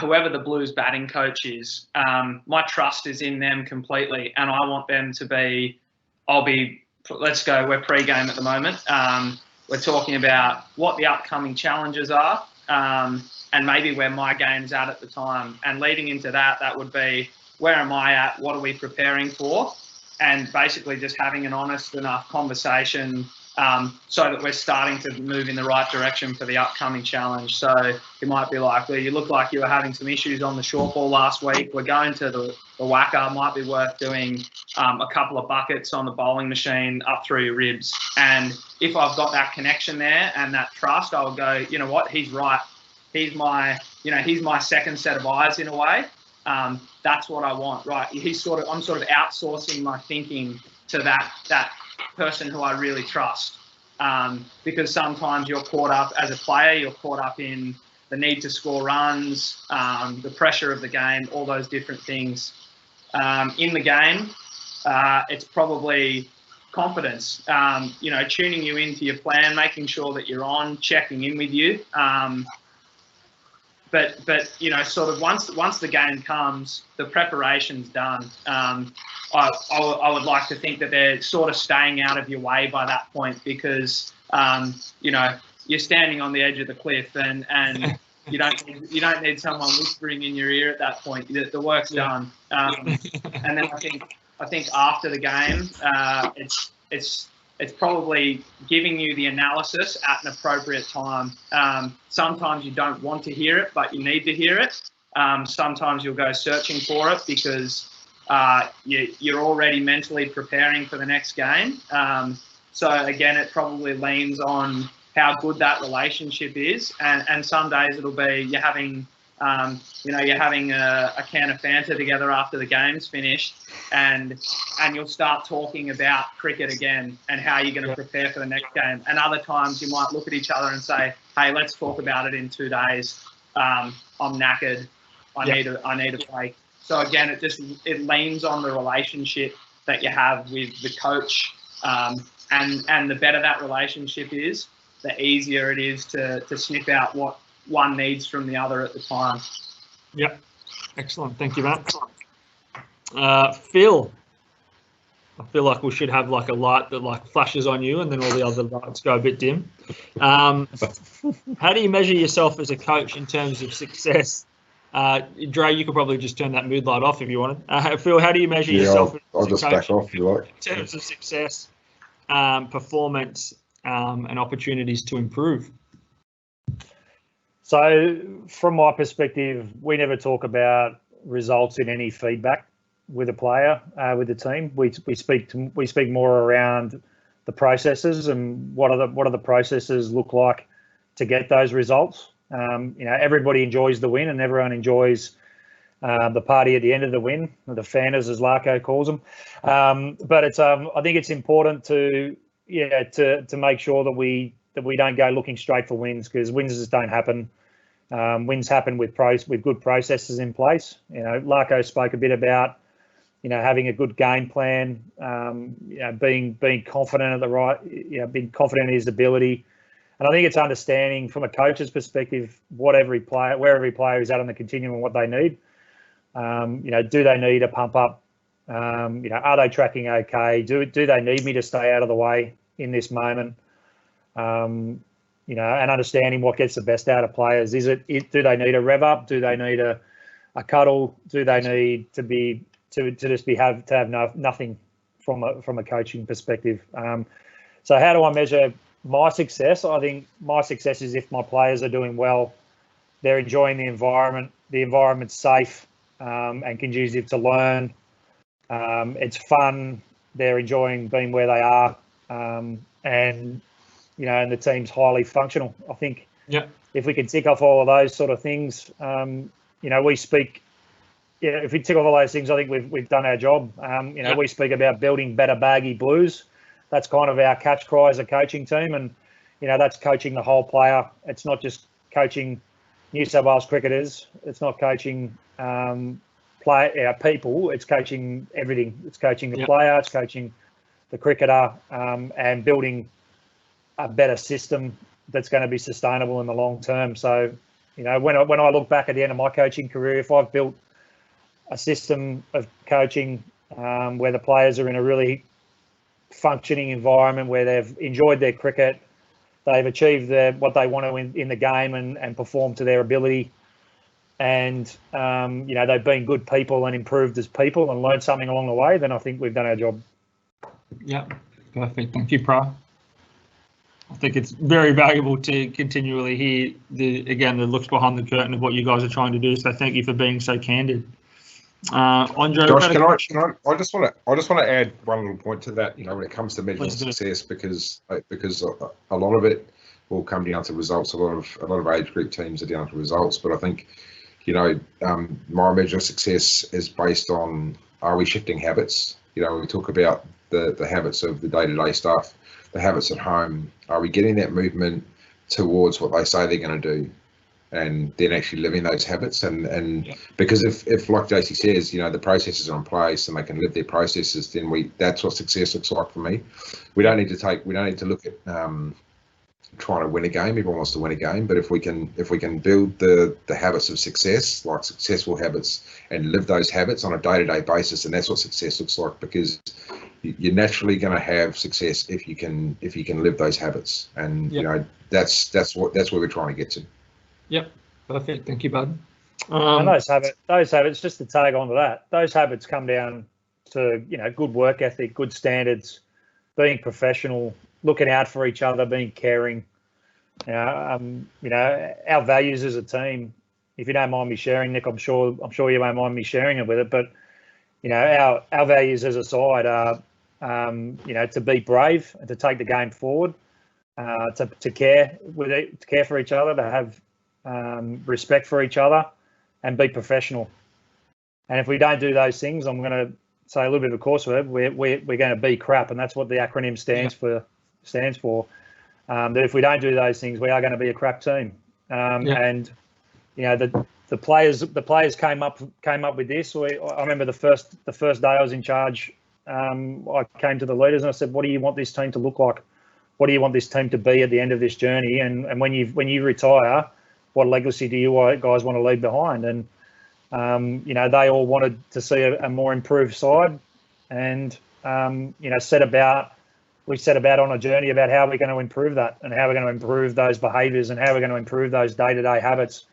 whoever the Blues batting coach is, my trust is in them completely, and I want them to be, let's go, we're pre-game at the moment. We're talking about what the upcoming challenges are, and maybe where my game's at the time. And leading into that would be, where am I at? What are we preparing for? And basically just having an honest enough conversation so that we're starting to move in the right direction for the upcoming challenge. So it might be like, well, you look like you were having some issues on the short ball last week. We're going to the whacker. Might be worth doing a couple of buckets on the bowling machine up through your ribs. And if I've got that connection there and that trust, I'll go, you know what, he's right. He's my second set of eyes in a way. That's what I want, right? I'm sort of outsourcing my thinking to that person who I really trust, because sometimes you're caught up as a player, you're caught up in the need to score runs, the pressure of the game, all those different things. In the game, it's probably confidence, tuning you into your plan, making sure that you're on, checking in with you. But sort of once the game comes, the preparation's done. I would like to think that they're sort of staying out of your way by that point, because you're standing on the edge of the cliff, and you don't need someone whispering in your ear at that point. The work's done. And then I think after the game, it's probably giving you the analysis at an appropriate time. Sometimes you don't want to hear it, but you need to hear it. Sometimes you'll go searching for it because you're already mentally preparing for the next game. So again, it probably leans on how good that relationship is. And some days it'll be you're having a can of Fanta together after the game's finished, and you'll start talking about cricket again and how you're going to prepare for the next game. And other times you might look at each other and say, hey, let's talk about it in 2 days. I'm knackered. I need a break. So again, it leans on the relationship that you have with the coach. And the better that relationship is, the easier it is to sniff out what one needs from the other at the time. Yep. Excellent. Thank you, Matt. Phil, I feel like we should have like a light that like flashes on you and then all the other lights go a bit dim. How do you measure yourself as a coach in terms of success? Dre, you could probably just turn that mood light off if you wanted. Phil, how do you measure yourself I'll as just a coach back off if you like. in terms of success, performance, and opportunities to improve? So from my perspective, we never talk about results in any feedback with a player, with the team. We speak more around the processes and what are the processes look like to get those results. Everybody enjoys the win and everyone enjoys the party at the end of the win, or the fanners as Larko calls them. But it's I think it's important to make sure that we don't go looking straight for wins, because wins just don't happen. Wins happen with good processes in place. Larko spoke a bit about having a good game plan, being confident being confident in his ability, And I think it's understanding from a coach's perspective where every player is at on the continuum and what they need. Do they need a pump up? Are they tracking okay? Do they need me to stay out of the way in this moment? And understanding what gets the best out of players. Do they need a rev up? Do they need a cuddle? Do they need to have nothing from a coaching perspective? So how do I measure my success? I think my success is if my players are doing well, they're enjoying the environment's safe and conducive to learn. It's fun. They're enjoying being where they are, and the team's highly functional. I think if we can tick off all of those sort of things, we speak. If we tick off all those things, I think we've done our job. We speak about building better baggy blues. That's kind of our catch cry as a coaching team, and that's coaching the whole player. It's not just coaching New South Wales cricketers. It's not coaching people. It's coaching everything. It's coaching the player. It's coaching the cricketer, and building a better system that's going to be sustainable in the long term. So, when I look back at the end of my coaching career, if I've built a system of coaching where the players are in a really functioning environment, where they've enjoyed their cricket, they've achieved what they want to in the game and perform to their ability, and they've been good people and improved as people and learned something along the way, then I think we've done our job. Yeah, perfect. Thank you, Pra. I think it's very valuable to continually hear the looks behind the curtain of what you guys are trying to do. So thank you for being so candid. Andre, Josh, I just want to add one little point to that. When it comes to measuring success, because a lot of it will come down to results. A lot of age group teams are down to results, but I think my measure of success is based on, are we shifting habits? We talk about the habits of the day-to-day stuff, the habits at home. Are we getting that movement towards what they say they're going to do, and then actually living those habits? And because if like JC says, the processes are in place and they can live their processes, then that's what success looks like for me. We don't need to look at trying to win a game. Everyone wants to win a game, but if we can build the habits of success, like successful habits, and live those habits on a day-to-day basis, and that's what success looks like, because you're naturally going to have success if you can live those habits, and that's where we're trying to get to. Yep, perfect. Thank you, bud. And those habits, just to tag on to that, those habits come down to good work ethic, good standards, being professional, looking out for each other, being caring. Our values as a team. If you don't mind me sharing, Nick, I'm sure you won't mind me sharing it with it. But our values as a side are to be brave and to take the game forward, to care for each other, to have respect for each other, and be professional. And if we don't do those things, I'm going to say a little bit of a course word. We're going to be crap, and that's what the acronym stands for. That if we don't do those things, we are going to be a crap team. And the players came up with this. I remember the first day I was in charge. I came to the leaders and I said, "What do you want this team to look like? What do you want this team to be at the end of this journey? And when you retire, what legacy do you guys want to leave behind?" And they all wanted to see a more improved side, and we set about on a journey about how we're going to improve that, and how we're going to improve those behaviours, and how we're going to improve those day-to-day habits.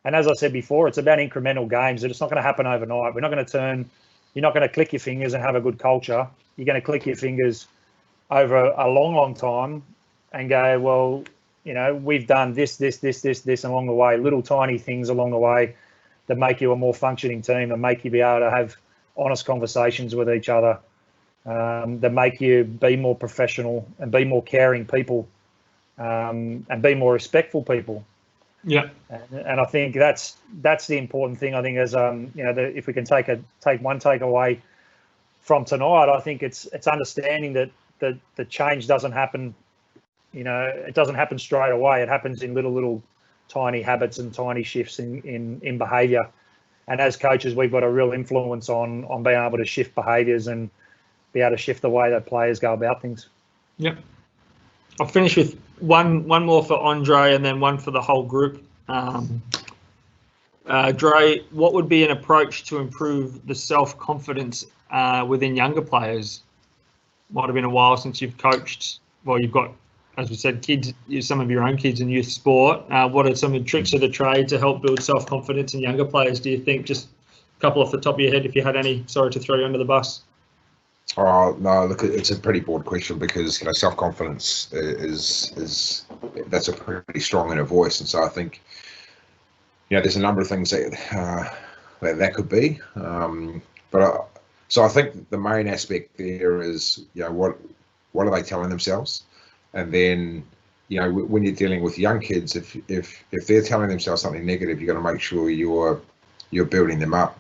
And as I said before, it's about incremental gains. It's not going to happen overnight. You're not going to click your fingers and have a good culture. You're going to click your fingers over a long, long time and go, well, we've done this along the way, little tiny things along the way that make you a more functioning team, that make you be able to have honest conversations with each other, that make you be more professional and be more caring people, and be more respectful people. Yeah. And I think that's the important thing. I think as if we can take one takeaway from tonight, I think it's understanding that the change doesn't happen. It doesn't happen straight away. It happens in little tiny habits and tiny shifts in behaviour. And as coaches, we've got a real influence on being able to shift behaviours and be able to shift the way that players go about things. Yep. I'll finish with one more for Andre and then one for the whole group. Dre, what would be an approach to improve the self-confidence within younger players? Might have been a while since you've coached. Well, you've got, as we said, kids, some of your own kids in youth sport. What are some of the tricks of the trade to help build self-confidence in younger players, do you think? Just a couple off the top of your head, if you had any. Sorry to throw you under the bus. Oh no! Look, it's a pretty broad question because self-confidence is that's a pretty strong inner voice, and so I think there's a number of things that could be. So I think the main aspect there is what are they telling themselves, and then when you're dealing with young kids, if they're telling themselves something negative, you've got to make sure you're building them up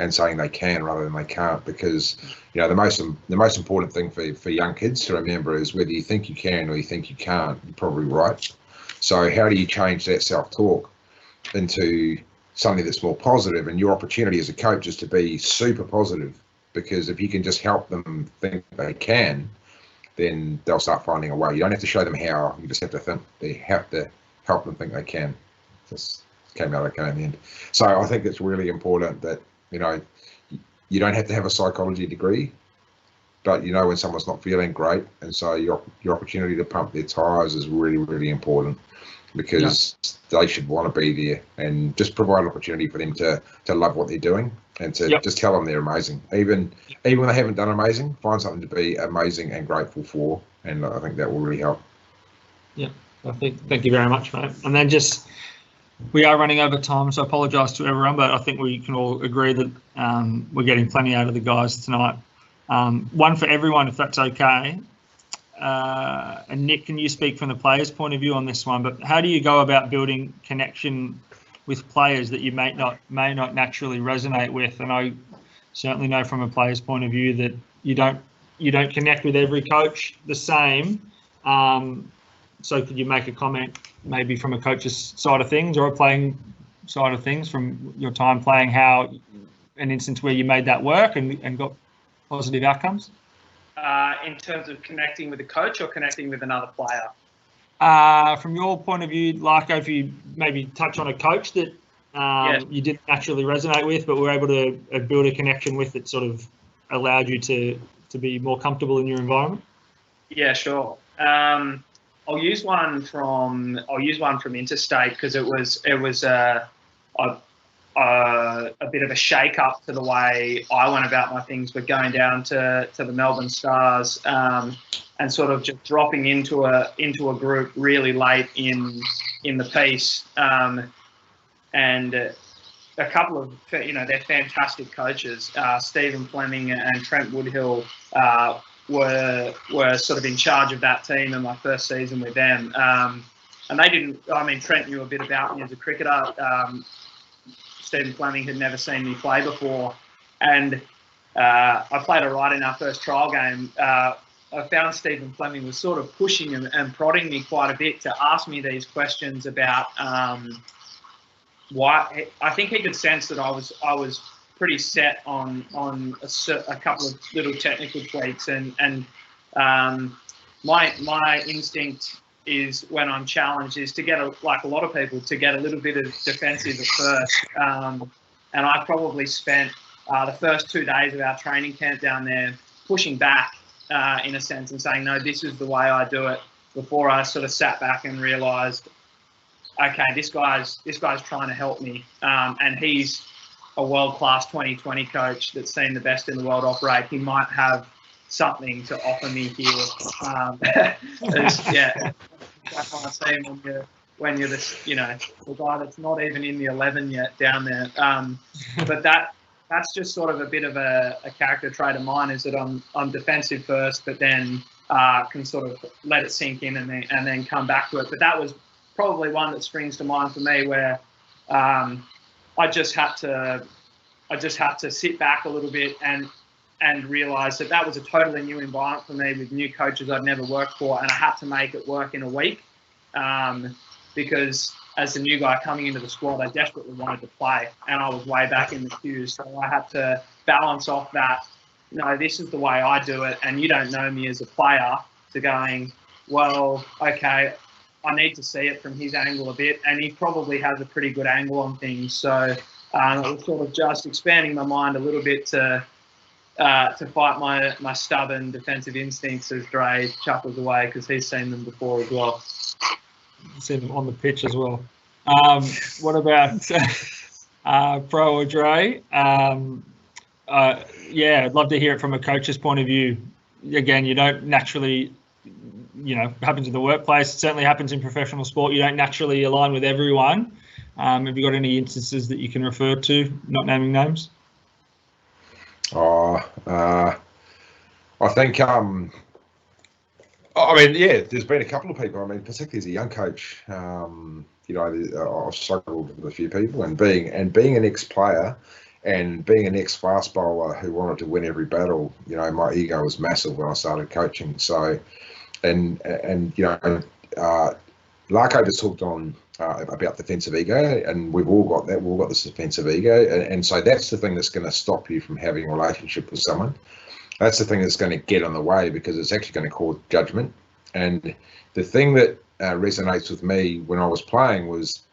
and saying they can rather than they can't, because the most important thing for young kids to remember is whether you think you can or you think you can't, you're probably right. So how do you change that self-talk into something that's more positive? And your opportunity as a coach is to be super positive, because if you can just help them think they can, then they'll start finding a way. You don't have to show them how, you just have to think. They have to help them think they can. Just came out okay in the end. So I think it's really important that you don't have to have a psychology degree, but when someone's not feeling great, and so your opportunity to pump their tires is really, really important, because they should want to be there, and just provide an opportunity for them to love what they're doing, and to just tell them they're amazing. Even when they haven't done amazing, find something to be amazing and grateful for, and I think that will really help. Yeah, thank you very much, mate. And then we are running over time, so I apologise to everyone, but I think we can all agree that we're getting plenty out of the guys tonight. One for everyone, if that's okay. And Nick, can you speak from the player's point of view on this one? But how do you go about building connection with players that you may not naturally resonate with? And I certainly know from a player's point of view that you don't connect with every coach the same. So could you make a comment maybe from a coach's side of things or a playing side of things from your time playing, how an instance where you made that work and got positive outcomes? In terms of connecting with a coach or connecting with another player? From your point of view, like if you maybe touch on a coach that you didn't naturally resonate with, but were able to build a connection with that sort of allowed you to be more comfortable in your environment? Yeah, sure. I'll use one from interstate, because it was a bit of a shake-up to the way I went about my things, but going down to the Melbourne Stars and sort of just dropping into a group really late in the piece, and a couple of they're fantastic coaches. Stephen Fleming and Trent Woodhill were sort of in charge of that team in my first season with them, and they didn't. I mean, Trent knew a bit about me as a cricketer. Stephen Fleming had never seen me play before, and I played all right in our first trial game. I found Stephen Fleming was sort of pushing and prodding me quite a bit to ask me these questions about why. I think he could sense that I was pretty set on a couple of little technical tweaks, and my instinct is, when I'm challenged, is to get like a lot of people, to get a little bit of defensive at first. And I probably spent the first 2 days of our training camp down there pushing back in a sense and saying, no, this is the way I do it, before I sort of sat back and realised, okay, this guy's trying to help me, and he's a world-class 2020 coach that's seen the best in the world operate. He might have something to offer me here. Yeah, that's what I see when you're the guy that's not even in the 11 yet down there. But that's just sort of a bit of a character trait of mine, is that I'm defensive first, but then can sort of let it sink in and then come back to it. But that was probably one that springs to mind for me, where I just had to sit back a little bit and realise that was a totally new environment for me, with new coaches I'd never worked for, and I had to make it work in a week, because as the new guy coming into the squad, I desperately wanted to play, and I was way back in the queues, so I had to balance off that, no, this is the way I do it, and you don't know me as a player, to going, well, okay, I need to see it from his angle a bit, and he probably has a pretty good angle on things. So it was sort of just expanding my mind a little bit to fight my stubborn defensive instincts as Dre chuckles away, because he's seen them before as well. Seen them on the pitch as well. What about Pro or Dre? Yeah, I'd love to hear it from a coach's point of view. Again, you don't naturally, happens in the workplace. It certainly happens in professional sport. You don't naturally align with everyone. Have you got any instances that you can refer to, not naming names? I think, there's been a couple of people. I mean, particularly as a young coach, I've struggled with a few people, and being an ex-player and being an ex-fast bowler who wanted to win every battle, my ego was massive when I started coaching. So, Larko just talked on about defensive ego, and we've all got that. We've all got this defensive ego, and so that's the thing that's going to stop you from having a relationship with someone. That's the thing that's going to get in the way, because it's actually going to cause judgment. And the thing that resonates with me when I was playing was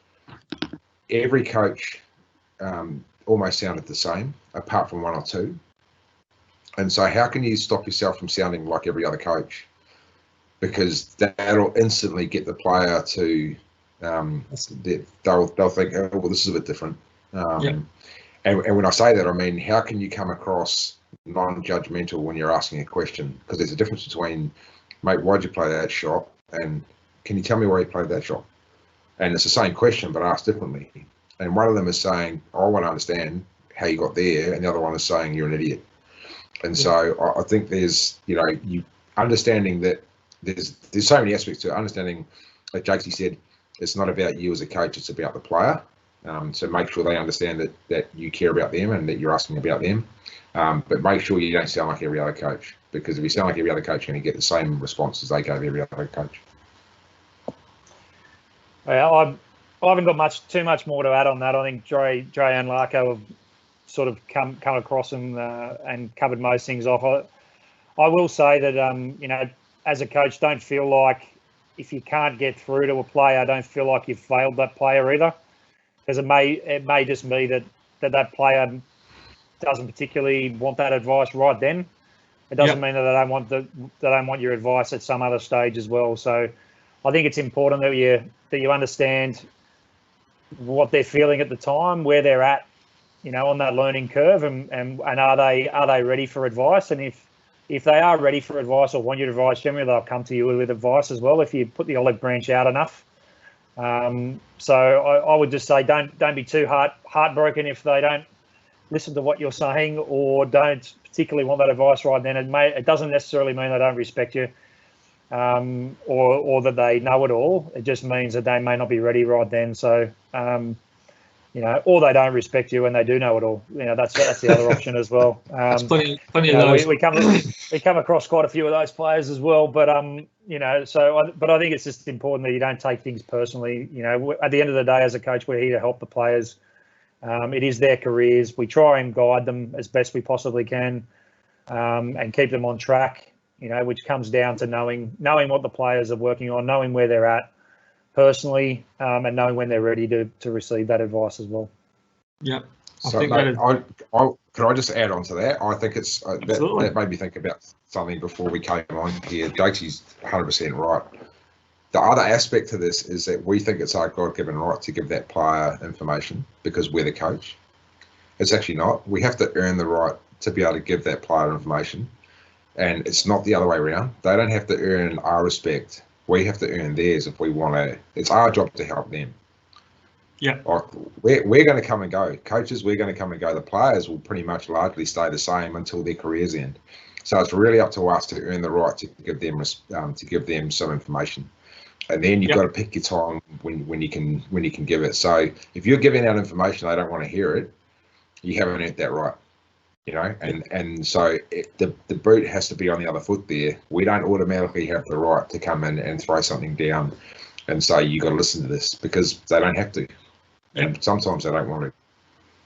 every coach almost sounded the same, apart from one or two. And so how can you stop yourself from sounding like every other coach? Because that'll instantly get the player to, they'll think, oh, well, this is a bit different. And when I say that, I mean, how can you come across non-judgmental when you're asking a question? Because there's a difference between, mate, why'd you play that shot? And can you tell me why you played that shot? And it's the same question, but asked differently. And one of them is saying, I want to understand how you got there. And the other one is saying, you're an idiot. And so I think there's, you understanding that there's so many aspects to it. Understanding, like Jaques said, it's not about you as a coach, it's about the player. So make sure they understand that you care about them and that you're asking about them. But make sure you don't sound like every other coach, because if you sound like every other coach, you're going to get the same responses they gave every other coach. I haven't got too much more to add on that. I think Dre and Larko have sort of come across and covered most things off. I will say that as a coach, don't feel like if you can't get through to a player, don't feel like you've failed that player either, because it may just be that player doesn't particularly want that advice right then. It doesn't mean that they don't want your advice at some other stage as well. So I think it's important that you understand what they're feeling at the time, where they're at, on that learning curve, and are they ready for advice? And if they are ready for advice or want your advice, generally they'll come to you with advice as well if you put the olive branch out enough. So I would just say don't be too heartbroken if they don't listen to what you're saying or don't particularly want that advice right then. It doesn't necessarily mean they don't respect you or that they know it all. It just means that they may not be ready right then. So or they don't respect you and they do know it all. That's the other option as well. That's plenty of those. We come across quite a few of those players as well. But but I think it's just important that you don't take things personally. At the end of the day, as a coach, we're here to help the players. It is their careers. We try and guide them as best we possibly can, and keep them on track. Which comes down to knowing what the players are working on, knowing where they're at personally, and knowing when they're ready to receive that advice as well. Yeah. Could I just add on to that? I think it's that made me think about something before we came on here. Jaques is 100% right. The other aspect to this is that we think it's our God-given right to give that player information because we're the coach. It's actually not. We have to earn the right to be able to give that player information, and it's not the other way around. They don't have to earn our respect. We have to earn theirs if we want to. It's our job to help them. Yeah. Like we're going to come and go. Coaches, we're going to come and go. The players will pretty much largely stay the same until their careers end. So it's really up to us to earn the right to give them some information. And then you've got to pick your time when you can give it. So if you're giving out information, they don't want to hear it, you haven't earned that right. And so the boot has to be on the other foot there. We don't automatically have the right to come in and throw something down and say, you got to listen to this, because they don't have to. And sometimes they don't want to.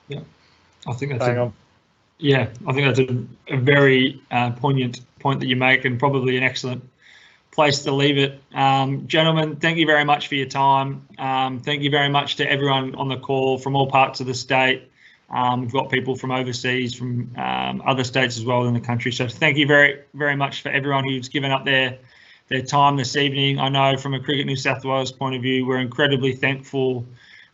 Yeah, I think that's a very poignant point that you make, and probably an excellent place to leave it. Gentlemen, thank you very much for your time. Thank you very much to everyone on the call from all parts of the state. We've got people from overseas, from other states as well in the country. So thank you very, very much for everyone who's given up their time this evening. I know from a Qriket New South Wales point of view, we're incredibly thankful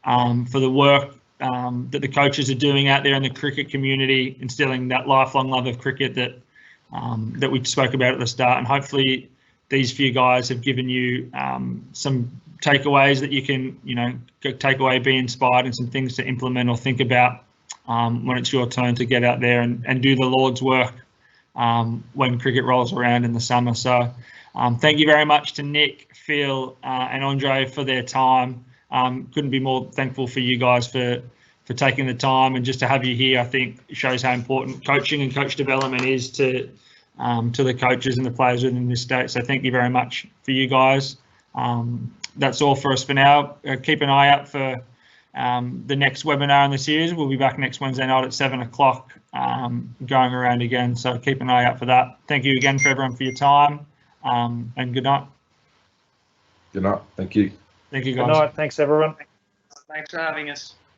for the work that the coaches are doing out there in the cricket community, instilling that lifelong love of cricket that we spoke about at the start. And hopefully these few guys have given you some takeaways that you can, take away, be inspired, and some things to implement or think about when it's your turn to get out there and do the Lord's work when cricket rolls around in the summer. So thank you very much to Nick, Phil and Andre for their time. Couldn't be more thankful for you guys for taking the time, and just to have you here, I think shows how important coaching and coach development is to the coaches and the players within this state. So thank you very much for you guys. That's all for us for now. Keep an eye out for the next webinar in the series. We'll be back next Wednesday night at 7 o'clock, going around again. So keep an eye out for that. Thank you again for everyone for your time, and good night. Good night. Thank you. Thank you, guys. Good night. Thanks, everyone. Thanks for having us.